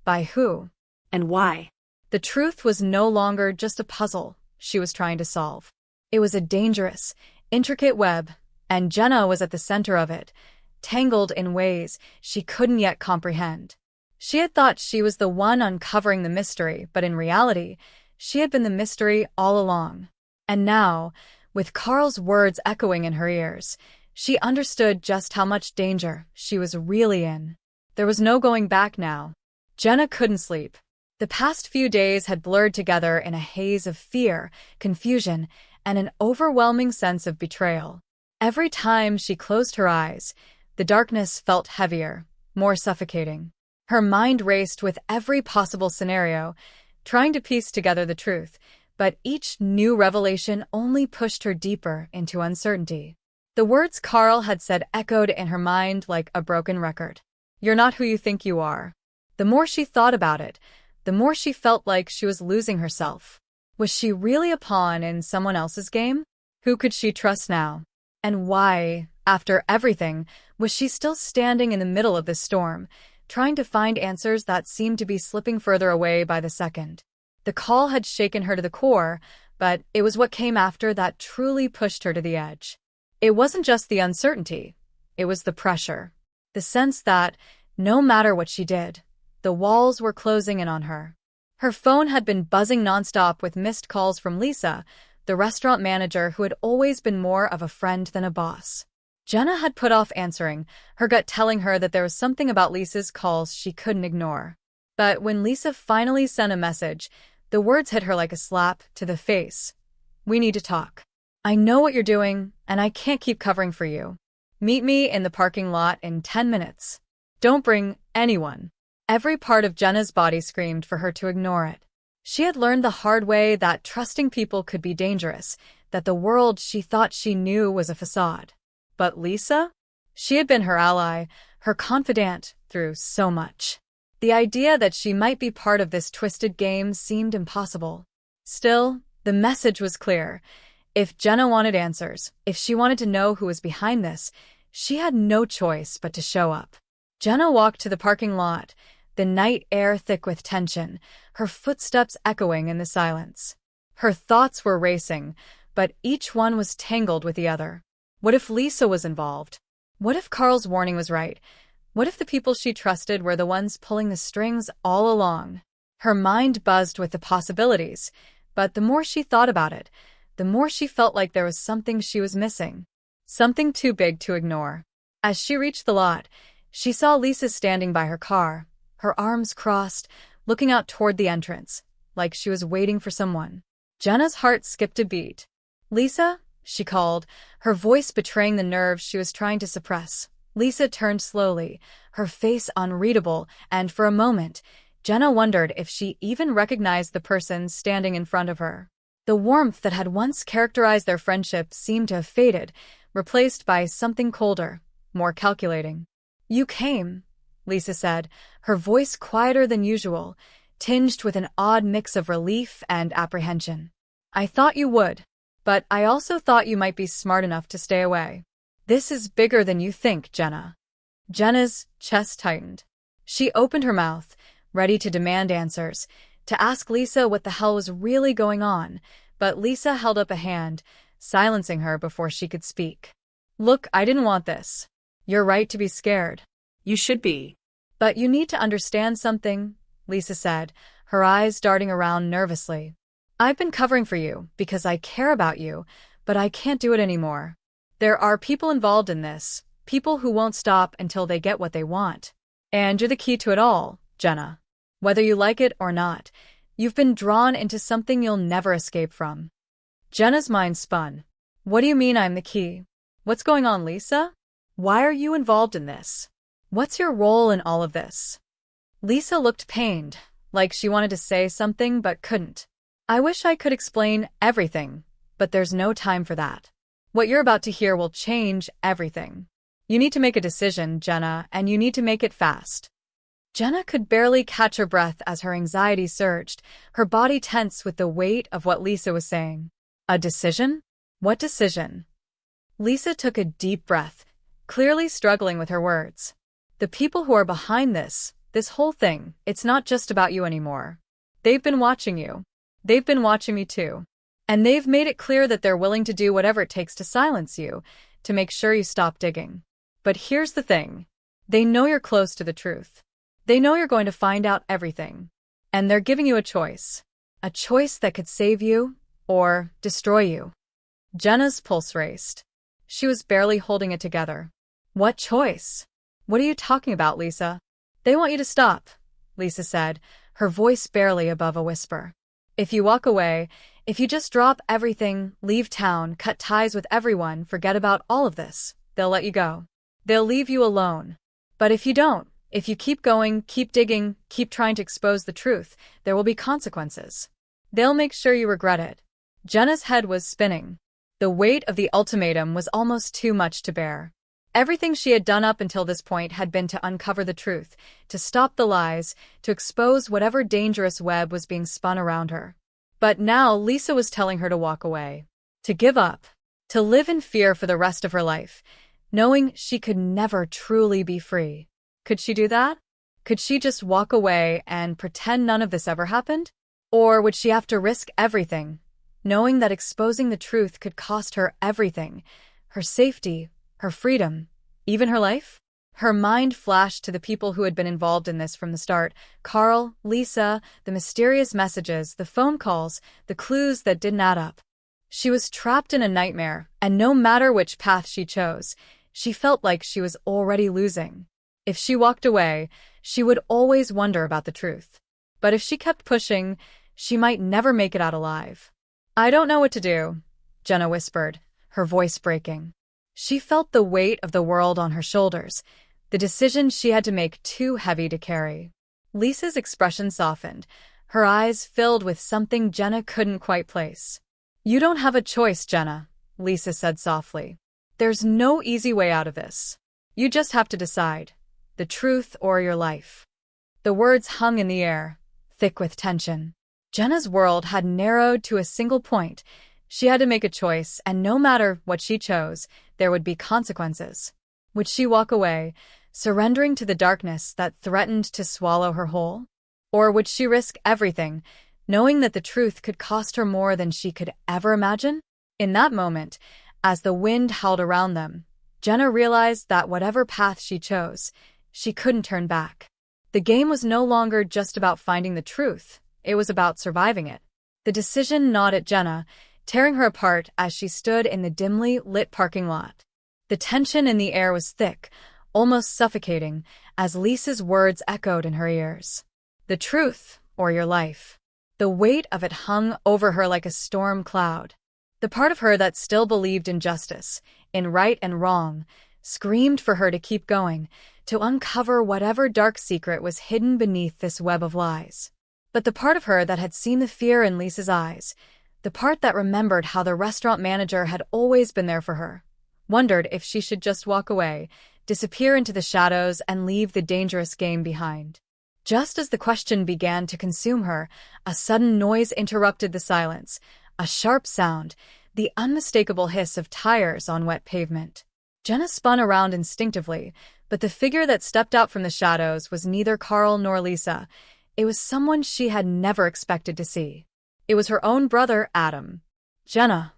by who? And why? The truth was no longer just a puzzle she was trying to solve. It was a dangerous, intricate web, and Jenna was at the center of it, tangled in ways she couldn't yet comprehend. She had thought she was the one uncovering the mystery, but in reality, she had been the mystery all along. And now, with Carl's words echoing in her ears, she understood just how much danger she was really in. There was no going back now. Jenna couldn't sleep. The past few days had blurred together in a haze of fear, confusion, and an overwhelming sense of betrayal. Every time she closed her eyes, the darkness felt heavier, more suffocating. Her mind raced with every possible scenario, trying to piece together the truth, but each new revelation only pushed her deeper into uncertainty. The words Carl had said echoed in her mind like a broken record. You're not who you think you are. The more she thought about it, the more she felt like she was losing herself. Was she really a pawn in someone else's game? Who could she trust now? And why, after everything, was she still standing in the middle of this storm, trying to find answers that seemed to be slipping further away by the second? The call had shaken her to the core, but it was what came after that truly pushed her to the edge. It wasn't just the uncertainty, it was the pressure. The sense that, no matter what she did, the walls were closing in on her. Her phone had been buzzing nonstop with missed calls from Lisa, the restaurant manager who had always been more of a friend than a boss. Jenna had put off answering, her gut telling her that there was something about Lisa's calls she couldn't ignore. But when Lisa finally sent a message, the words hit her like a slap to the face. "We need to talk. I know what you're doing, and I can't keep covering for you. Meet me in the parking lot in 10 minutes. Don't bring anyone." Every part of Jenna's body screamed for her to ignore it. She had learned the hard way that trusting people could be dangerous, that the world she thought she knew was a facade. But Lisa? She had been her ally, her confidant, through so much. The idea that she might be part of this twisted game seemed impossible. Still, the message was clear. If Jenna wanted answers, if she wanted to know who was behind this, she had no choice but to show up. Jenna walked to the parking lot, the night air thick with tension, her footsteps echoing in the silence. Her thoughts were racing, but each one was tangled with the other. What if Lisa was involved? What if Carl's warning was right? What if the people she trusted were the ones pulling the strings all along? Her mind buzzed with the possibilities, but the more she thought about it, the more she felt like there was something she was missing. Something too big to ignore. As she reached the lot, she saw Lisa standing by her car, her arms crossed, looking out toward the entrance, like she was waiting for someone. Jenna's heart skipped a beat. "Lisa?" she called, her voice betraying the nerves she was trying to suppress. Lisa turned slowly, her face unreadable, and for a moment, Jenna wondered if she even recognized the person standing in front of her. The warmth that had once characterized their friendship seemed to have faded, replaced by something colder, more calculating. "You came," Lisa said, her voice quieter than usual, tinged with an odd mix of relief and apprehension. "I thought you would, but I also thought you might be smart enough to stay away. This is bigger than you think, Jenna." Jenna's chest tightened. She opened her mouth, ready to demand answers, to ask Lisa what the hell was really going on, but Lisa held up a hand, silencing her before she could speak. "Look, I didn't want this. You're right to be scared." You should be. "But you need to understand something," Lisa said, her eyes darting around nervously. "I've been covering for you because I care about you, but I can't do it anymore. There are people involved in this, people who won't stop until they get what they want. And you're the key to it all, Jenna. Whether you like it or not, you've been drawn into something you'll never escape from." Jenna's mind spun. "What do you mean I'm the key? What's going on, Lisa? Why are you involved in this? What's your role in all of this?" Lisa looked pained, like she wanted to say something but couldn't. "I wish I could explain everything, but there's no time for that. What you're about to hear will change everything. You need to make a decision, Jenna, and you need to make it fast." Jenna could barely catch her breath as her anxiety surged, her body tense with the weight of what Lisa was saying. "A decision? What decision?" Lisa took a deep breath, clearly struggling with her words. "The people who are behind this whole thing, it's not just about you anymore. They've been watching you. They've been watching me too. And they've made it clear that they're willing to do whatever it takes to silence you, to make sure you stop digging. But here's the thing. They know you're close to the truth. They know you're going to find out everything. And they're giving you a choice. A choice that could save you or destroy you." Jenna's pulse raced. She was barely holding it together. "What choice? What are you talking about, Lisa?" "They want you to stop," Lisa said, her voice barely above a whisper. "If you walk away, if you just drop everything, leave town, cut ties with everyone, forget about all of this, they'll let you go. They'll leave you alone. But if you don't, if you keep going, keep digging, keep trying to expose the truth, there will be consequences. They'll make sure you regret it." Jenna's head was spinning. The weight of the ultimatum was almost too much to bear. Everything she had done up until this point had been to uncover the truth, to stop the lies, to expose whatever dangerous web was being spun around her. But now Lisa was telling her to walk away, to give up, to live in fear for the rest of her life, knowing she could never truly be free. Could she do that? Could she just walk away and pretend none of this ever happened? Or would she have to risk everything, knowing that exposing the truth could cost her everything, her safety, her freedom, even her life? Her mind flashed to the people who had been involved in this from the start: Carl, Lisa, the mysterious messages, the phone calls, the clues that didn't add up. She was trapped in a nightmare, and no matter which path she chose, she felt like she was already losing. If she walked away, she would always wonder about the truth. But if she kept pushing, she might never make it out alive. "I don't know what to do," Jenna whispered, her voice breaking. She felt the weight of the world on her shoulders, the decision she had to make too heavy to carry. Lisa's expression softened, her eyes filled with something Jenna couldn't quite place. "You don't have a choice, Jenna," Lisa said softly. "There's no easy way out of this. You just have to decide, the truth or your life." The words hung in the air, thick with tension. Jenna's world had narrowed to a single point. She had to make a choice, and no matter what she chose, there would be consequences. Would she walk away, surrendering to the darkness that threatened to swallow her whole? Or would she risk everything, knowing that the truth could cost her more than she could ever imagine? In that moment, as the wind howled around them, Jenna realized that whatever path she chose, she couldn't turn back. The game was no longer just about finding the truth, it was about surviving it. The decision gnawed at Jenna, tearing her apart as she stood in the dimly lit parking lot. The tension in the air was thick, almost suffocating, as Lisa's words echoed in her ears. The truth, or your life. The weight of it hung over her like a storm cloud. The part of her that still believed in justice, in right and wrong, screamed for her to keep going, to uncover whatever dark secret was hidden beneath this web of lies. But the part of her that had seen the fear in Lisa's eyes, the part that remembered how the restaurant manager had always been there for her, wondered if she should just walk away, disappear into the shadows, and leave the dangerous game behind. Just as the question began to consume her, a sudden noise interrupted the silence, a sharp sound, the unmistakable hiss of tires on wet pavement. Jenna spun around instinctively, but the figure that stepped out from the shadows was neither Carl nor Lisa. It was someone she had never expected to see. It was her own brother, Adam. "Jenna."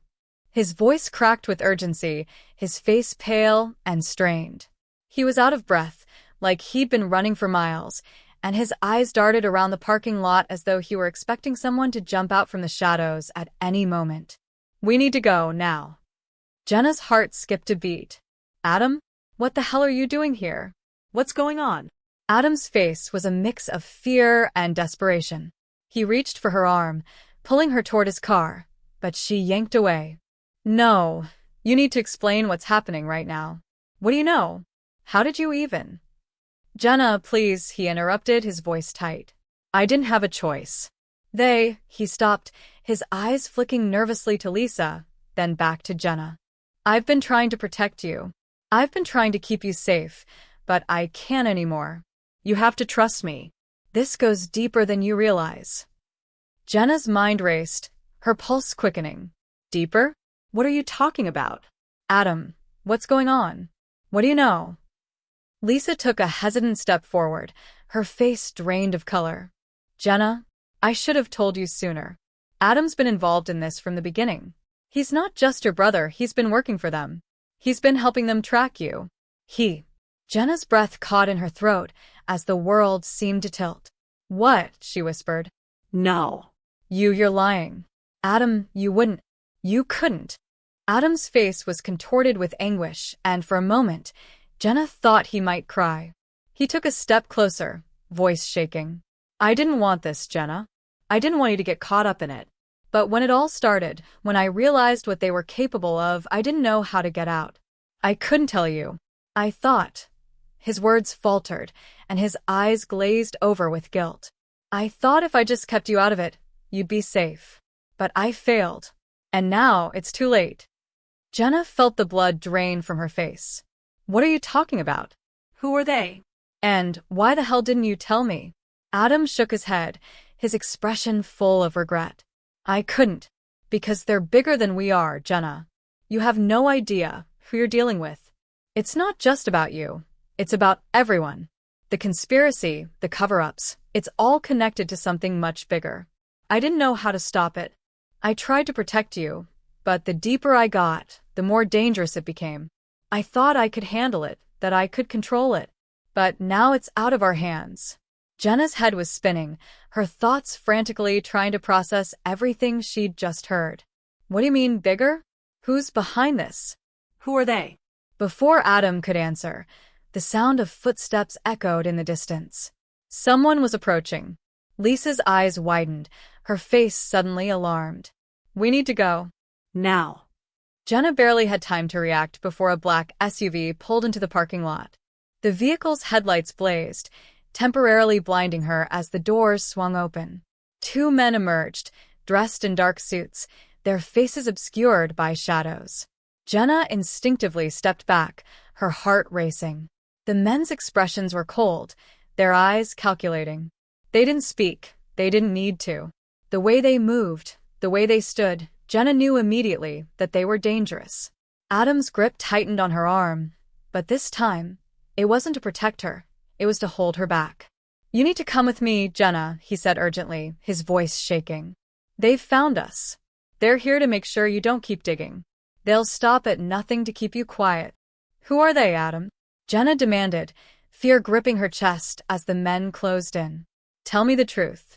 His voice cracked with urgency, his face pale and strained. He was out of breath, like he'd been running for miles, and his eyes darted around the parking lot as though he were expecting someone to jump out from the shadows at any moment. "We need to go, now." Jenna's heart skipped a beat. "Adam? What the hell are you doing here? What's going on?" Adam's face was a mix of fear and desperation. He reached for her arm, pulling her toward his car, but she yanked away. "No, you need to explain what's happening right now. What do you know? How did you even?" "Jenna, please," he interrupted, his voice tight. "I didn't have a choice." He stopped, his eyes flicking nervously to Lisa, then back to Jenna. "I've been trying to protect you. I've been trying to keep you safe, but I can't anymore. You have to trust me. This goes deeper than you realize." Jenna's mind raced, her pulse quickening. "Deeper? What are you talking about?" "Adam, what's going on? What do you know?" Lisa took a hesitant step forward, her face drained of color. "Jenna, I should have told you sooner. Adam's been involved in this from the beginning. He's not just your brother, he's been working for them. He's been helping them track you. Jenna's breath caught in her throat as the world seemed to tilt. "What?" she whispered. "No." You're lying. Adam, you wouldn't. You couldn't." Adam's face was contorted with anguish, and for a moment, Jenna thought he might cry. He took a step closer, voice shaking. "I didn't want this, Jenna. I didn't want you to get caught up in it. But when it all started, when I realized what they were capable of, I didn't know how to get out. I couldn't tell you. I thought." His words faltered, and his eyes glazed over with guilt. "I thought if I just kept you out of it, you'd be safe. But I failed. And now it's too late." Jenna felt the blood drain from her face. "What are you talking about? Who are they? And why the hell didn't you tell me?" Adam shook his head, his expression full of regret. I couldn't. Because they're bigger than we are, Jenna. You have no idea who you're dealing with. It's not just about you. It's about everyone. The conspiracy, the cover-ups, it's all connected to something much bigger. I didn't know how to stop it. I tried to protect you, but the deeper I got, the more dangerous it became. I thought I could handle it, that I could control it. But now it's out of our hands. Jenna's head was spinning, her thoughts frantically trying to process everything she'd just heard. What do you mean, bigger? Who's behind this? Who are they? Before Adam could answer, the sound of footsteps echoed in the distance. Someone was approaching. Lisa's eyes widened, her face suddenly alarmed. We need to go. Now. Jenna barely had time to react before a black SUV pulled into the parking lot. The vehicle's headlights blazed, temporarily blinding her as the doors swung open. Two men emerged, dressed in dark suits, their faces obscured by shadows. Jenna instinctively stepped back, her heart racing. The men's expressions were cold, their eyes calculating. They didn't speak, they didn't need to. The way they moved, the way they stood, Jenna knew immediately that they were dangerous. Adam's grip tightened on her arm, but this time, it wasn't to protect her, it was to hold her back. You need to come with me, Jenna, he said urgently, his voice shaking. They've found us. They're here to make sure you don't keep digging. They'll stop at nothing to keep you quiet. Who are they, Adam? Jenna demanded, fear gripping her chest as the men closed in. Tell me the truth.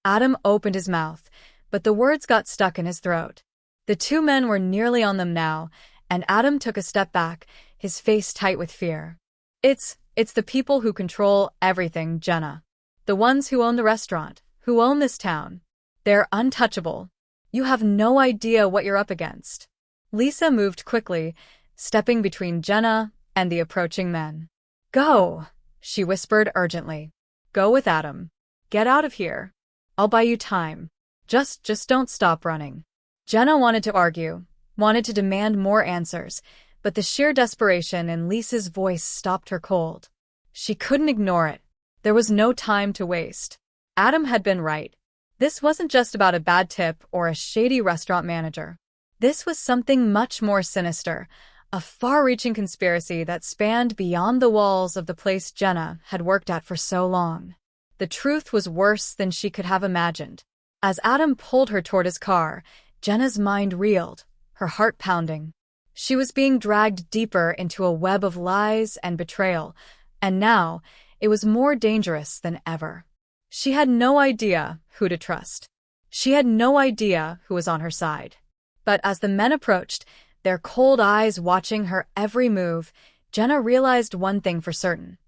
Adam opened his mouth, but the words got stuck in his throat. The two men were nearly on them now, and Adam took a step back, his face tight with fear. It's the people who control everything, Jenna. The ones who own the restaurant, who own this town. They're untouchable. You have no idea what you're up against. Lisa moved quickly, stepping between Jenna and the approaching men. Go, she whispered urgently. Go with Adam. Get out of here. I'll buy you time. Just don't stop running. Jenna wanted to argue, wanted to demand more answers, but the sheer desperation in Lisa's voice stopped her cold. She couldn't ignore it. There was no time to waste. Adam had been right. This wasn't just about a bad tip or a shady restaurant manager. This was something much more sinister, a far-reaching conspiracy that spanned beyond the walls of the place Jenna had worked at for so long. The truth was worse than she could have imagined. As Adam pulled her toward his car, Jenna's mind reeled, her heart pounding. She was being dragged deeper into a web of lies and betrayal, and now it was more dangerous than ever. She had no idea who to trust. She had no idea who was on her side. But as the men approached, their cold eyes watching her every move, Jenna realized one thing for certain.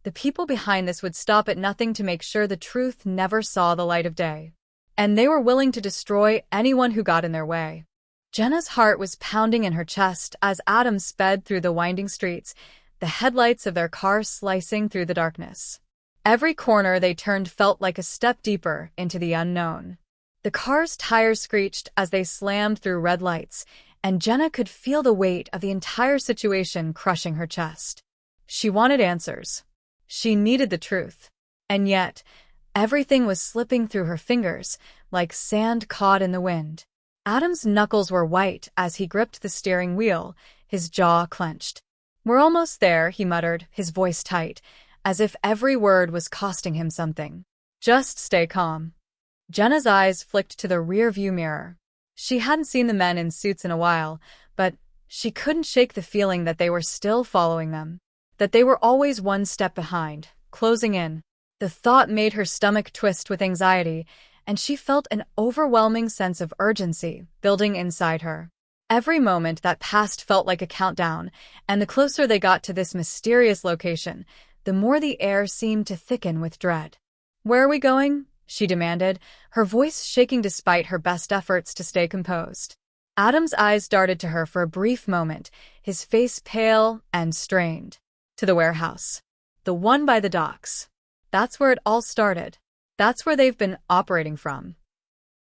The people behind this would stop at nothing to make sure the truth never saw the light of day. And they were willing to destroy anyone who got in their way. Jenna's heart was pounding in her chest as Adam sped through the winding streets, the headlights of their car slicing through the darkness. Every corner they turned felt like a step deeper into the unknown. The car's tires screeched as they slammed through red lights, and Jenna could feel the weight of the entire situation crushing her chest. She wanted answers. She needed the truth. And yet, everything was slipping through her fingers, like sand caught in the wind. Adam's knuckles were white as he gripped the steering wheel, his jaw clenched. We're almost there, he muttered, his voice tight, as if every word was costing him something. Just stay calm. Jenna's eyes flicked to the rear-view mirror. She hadn't seen the men in suits in a while, but she couldn't shake the feeling that they were still following them, that they were always one step behind, closing in. The thought made her stomach twist with anxiety, and she felt an overwhelming sense of urgency building inside her. Every moment that passed felt like a countdown, and the closer they got to this mysterious location, the more the air seemed to thicken with dread. Where are we going? She demanded, her voice shaking despite her best efforts to stay composed. Adam's eyes darted to her for a brief moment, his face pale and strained. To the warehouse. The one by the docks. That's where it all started. That's where they've been operating from.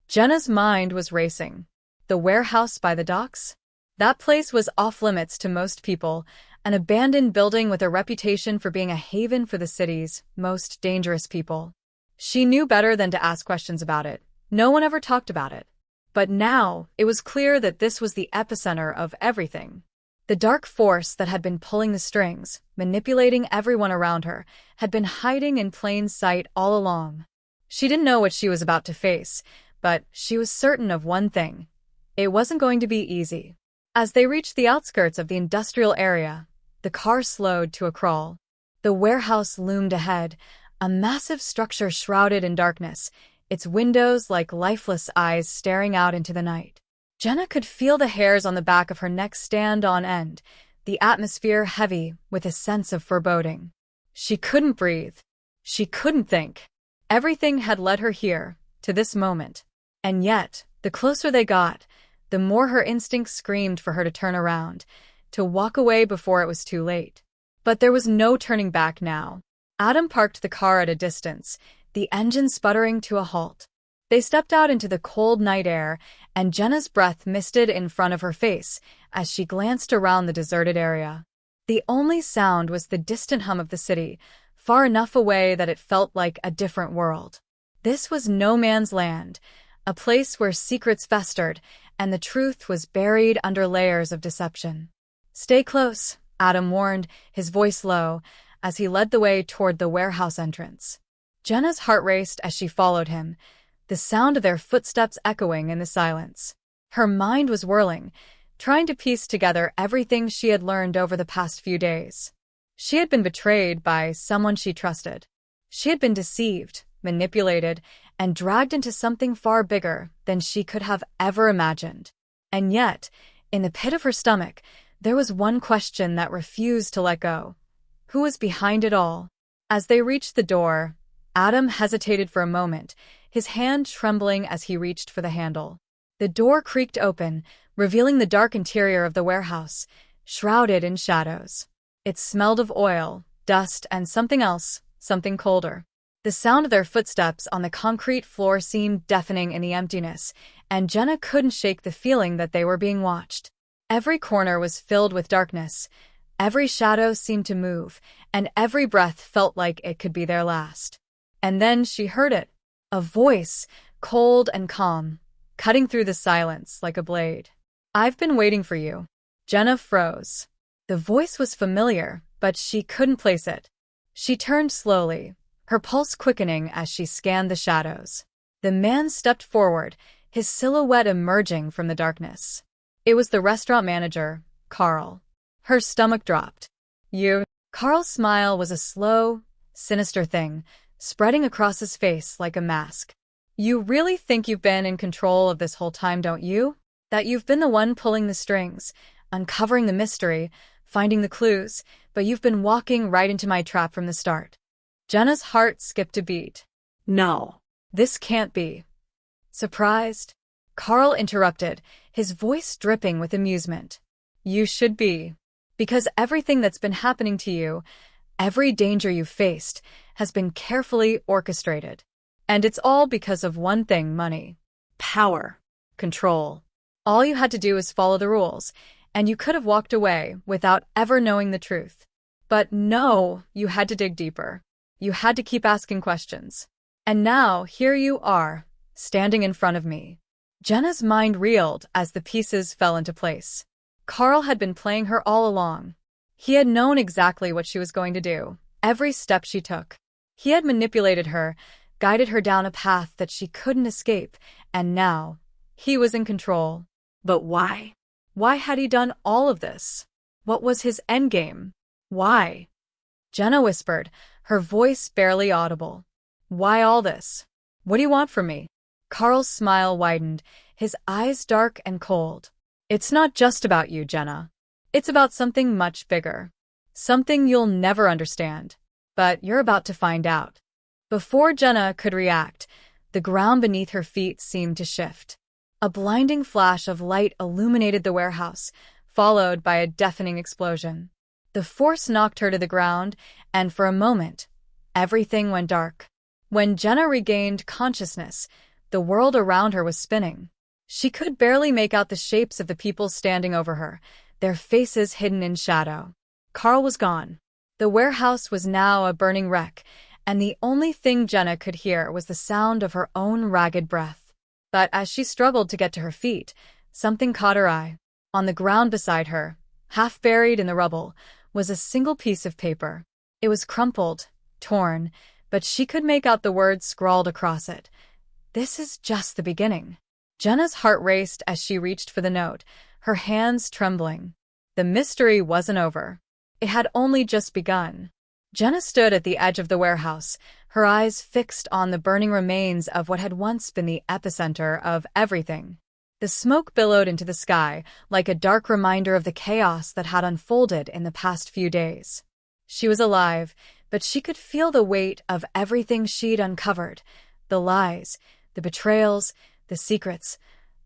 Jenna's mind was racing. The warehouse by the docks? That place was off-limits to most people, an abandoned building with a reputation for being a haven for the city's most dangerous people. She knew better than to ask questions about it. No one ever talked about it. But now, it was clear that this was the epicenter of everything. The dark force that had been pulling the strings, manipulating everyone around her, had been hiding in plain sight all along. She didn't know what she was about to face, but she was certain of one thing. It wasn't going to be easy. As they reached the outskirts of the industrial area, the car slowed to a crawl. The warehouse loomed ahead, a massive structure shrouded in darkness, its windows like lifeless eyes staring out into the night. Jenna could feel the hairs on the back of her neck stand on end, the atmosphere heavy with a sense of foreboding. She couldn't breathe. She couldn't think. Everything had led her here, to this moment. And yet, the closer they got, the more her instincts screamed for her to turn around, to walk away before it was too late. But there was no turning back now. Adam parked the car at a distance, the engine sputtering to a halt. They stepped out into the cold night air, and Jenna's breath misted in front of her face as she glanced around the deserted area. The only sound was the distant hum of the city, far enough away that it felt like a different world. This was no man's land, a place where secrets festered, and the truth was buried under layers of deception. "Stay close," Adam warned, his voice low, as he led the way toward the warehouse entrance. Jenna's heart raced as she followed him, the sound of their footsteps echoing in the silence. Her mind was whirling, trying to piece together everything she had learned over the past few days. She had been betrayed by someone she trusted. She had been deceived, manipulated, and dragged into something far bigger than she could have ever imagined. And yet, in the pit of her stomach, there was one question that refused to let go. Who was behind it all? As they reached the door, Adam hesitated for a moment, his hand trembling as he reached for the handle. The door creaked open, revealing the dark interior of the warehouse, shrouded in shadows. It smelled of oil, dust, and something else, something colder. The sound of their footsteps on the concrete floor seemed deafening in the emptiness, and Jenna couldn't shake the feeling that they were being watched. Every corner was filled with darkness. Every shadow seemed to move, and every breath felt like it could be their last. And then she heard it. A voice, cold and calm, cutting through the silence like a blade. "I've been waiting for you." Jenna froze. The voice was familiar, but she couldn't place it. She turned slowly, her pulse quickening as she scanned the shadows. The man stepped forward, his silhouette emerging from the darkness. It was the restaurant manager, Carl. Her stomach dropped. "You?" Carl's smile was a slow, sinister thing, spreading across his face like a mask. "You really think you've been in control of this whole time, don't you? That you've been the one pulling the strings, uncovering the mystery, finding the clues, but you've been walking right into my trap from the start." Jenna's heart skipped a beat. No. "This can't be." Surprised, Carl interrupted, his voice dripping with amusement. "You should be. Because everything that's been happening to you, every danger you've faced, has been carefully orchestrated. And it's all because of one thing: money. Power. Control. All you had to do was follow the rules, and you could have walked away without ever knowing the truth. But no, you had to dig deeper. You had to keep asking questions. And now, here you are, standing in front of me." Jenna's mind reeled as the pieces fell into place. Carl had been playing her all along. He had known exactly what she was going to do, every step she took. He had manipulated her, guided her down a path that she couldn't escape, and now, he was in control. But why? Why had he done all of this? What was his endgame? Why? Jenna whispered, her voice barely audible. "Why all this? What do you want from me?" Carl's smile widened, his eyes dark and cold. "It's not just about you, Jenna. It's about something much bigger. Something you'll never understand. But you're about to find out." Before Jenna could react, the ground beneath her feet seemed to shift. A blinding flash of light illuminated the warehouse, followed by a deafening explosion. The force knocked her to the ground, and for a moment, everything went dark. When Jenna regained consciousness, the world around her was spinning. She could barely make out the shapes of the people standing over her, their faces hidden in shadow. Carl was gone. The warehouse was now a burning wreck, and the only thing Jenna could hear was the sound of her own ragged breath. But as she struggled to get to her feet, something caught her eye. On the ground beside her, half buried in the rubble, was a single piece of paper. It was crumpled, torn, but she could make out the words scrawled across it. "This is just the beginning." Jenna's heart raced as she reached for the note, her hands trembling. The mystery wasn't over. It had only just begun. Jenna stood at the edge of the warehouse, her eyes fixed on the burning remains of what had once been the epicenter of everything. The smoke billowed into the sky, like a dark reminder of the chaos that had unfolded in the past few days. She was alive, but she could feel the weight of everything she'd uncovered, the lies, the betrayals, the secrets,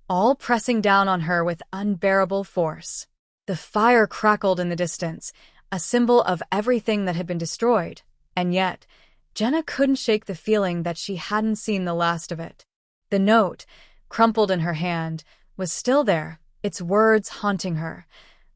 all pressing down on her with unbearable force. The fire crackled in the distance, a symbol of everything that had been destroyed, and yet, Jenna couldn't shake the feeling that she hadn't seen the last of it. The note, crumpled in her hand, was still there, its words haunting her.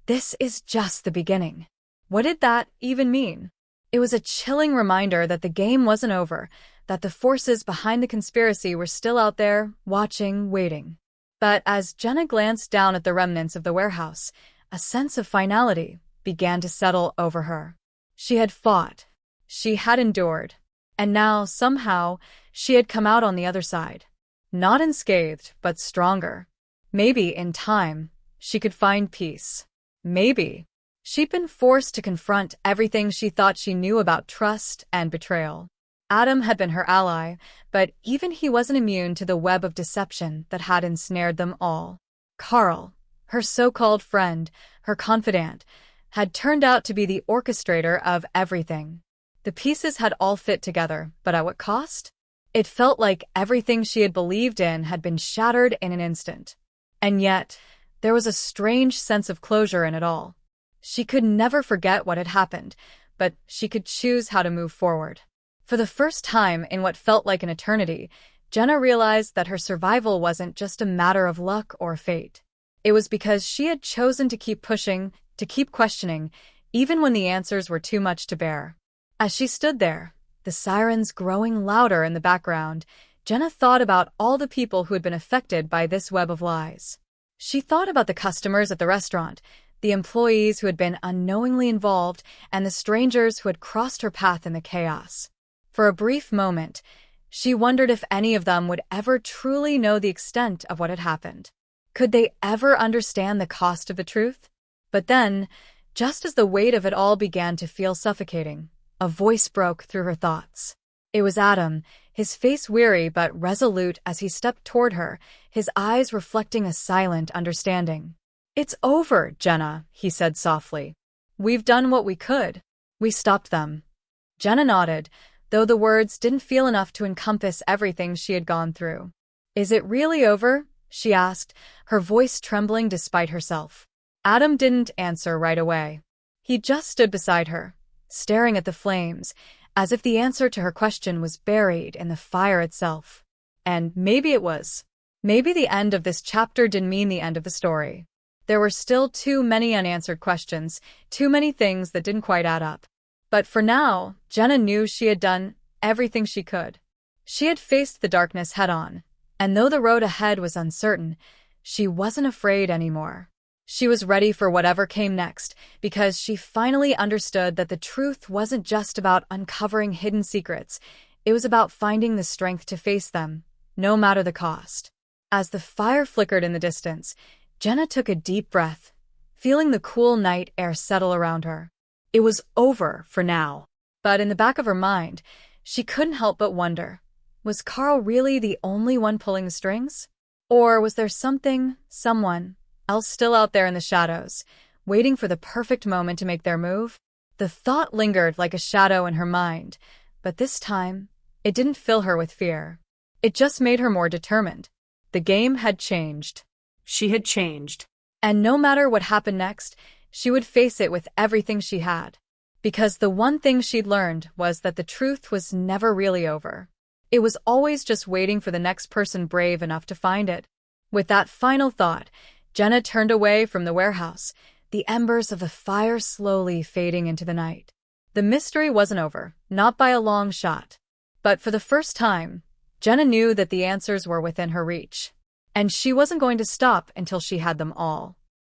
This is just the beginning. What did that even mean? It was a chilling reminder that the game wasn't over, that the forces behind the conspiracy were still out there, watching, waiting. But as Jenna glanced down at the remnants of the warehouse, a sense of finality began to settle over her. She had fought. She had endured. And now, somehow, she had come out on the other side. Not unscathed, but stronger. Maybe, in time, she could find peace. Maybe. She'd been forced to confront everything she thought she knew about trust and betrayal. Adam had been her ally, but even he wasn't immune to the web of deception that had ensnared them all. Carl, her so-called friend, her confidant, had turned out to be the orchestrator of everything. The pieces had all fit together, but at what cost? It felt like everything she had believed in had been shattered in an instant. And yet, there was a strange sense of closure in it all. She could never forget what had happened, but she could choose how to move forward. For the first time in what felt like an eternity, Jenna realized that her survival wasn't just a matter of luck or fate. It was because she had chosen to keep pushing, to keep questioning, even when the answers were too much to bear. As she stood there, the sirens growing louder in the background, Jenna thought about all the people who had been affected by this web of lies. She thought about the customers at the restaurant, the employees who had been unknowingly involved, and the strangers who had crossed her path in the chaos. For a brief moment, she wondered if any of them would ever truly know the extent of what had happened. Could they ever understand the cost of the truth? But then, just as the weight of it all began to feel suffocating, a voice broke through her thoughts. It was Adam, his face weary but resolute as he stepped toward her, his eyes reflecting a silent understanding. "It's over, Jenna," he said softly. "We've done what we could. We stopped them." Jenna nodded, though the words didn't feel enough to encompass everything she had gone through. "Is it really over?" she asked, her voice trembling despite herself. Adam didn't answer right away. He just stood beside her, staring at the flames, as if the answer to her question was buried in the fire itself. And maybe it was. Maybe the end of this chapter didn't mean the end of the story. There were still too many unanswered questions, too many things that didn't quite add up. But for now, Jenna knew she had done everything she could. She had faced the darkness head-on, and though the road ahead was uncertain, she wasn't afraid anymore. She was ready for whatever came next, because she finally understood that the truth wasn't just about uncovering hidden secrets. It was about finding the strength to face them, no matter the cost. As the fire flickered in the distance, Jenna took a deep breath, feeling the cool night air settle around her. It was over for now. But in the back of her mind, she couldn't help but wonder, was Carl really the only one pulling the strings? Or was there someone else still out there in the shadows, waiting for the perfect moment to make their move? The thought lingered like a shadow in her mind, but this time, it didn't fill her with fear. It just made her more determined. The game had changed. She had changed. And no matter what happened next, she would face it with everything she had. Because the one thing she'd learned was that the truth was never really over. It was always just waiting for the next person brave enough to find it. With that final thought, Jenna turned away from the warehouse, the embers of the fire slowly fading into the night. The mystery wasn't over, not by a long shot. But for the first time, Jenna knew that the answers were within her reach. And she wasn't going to stop until she had them all.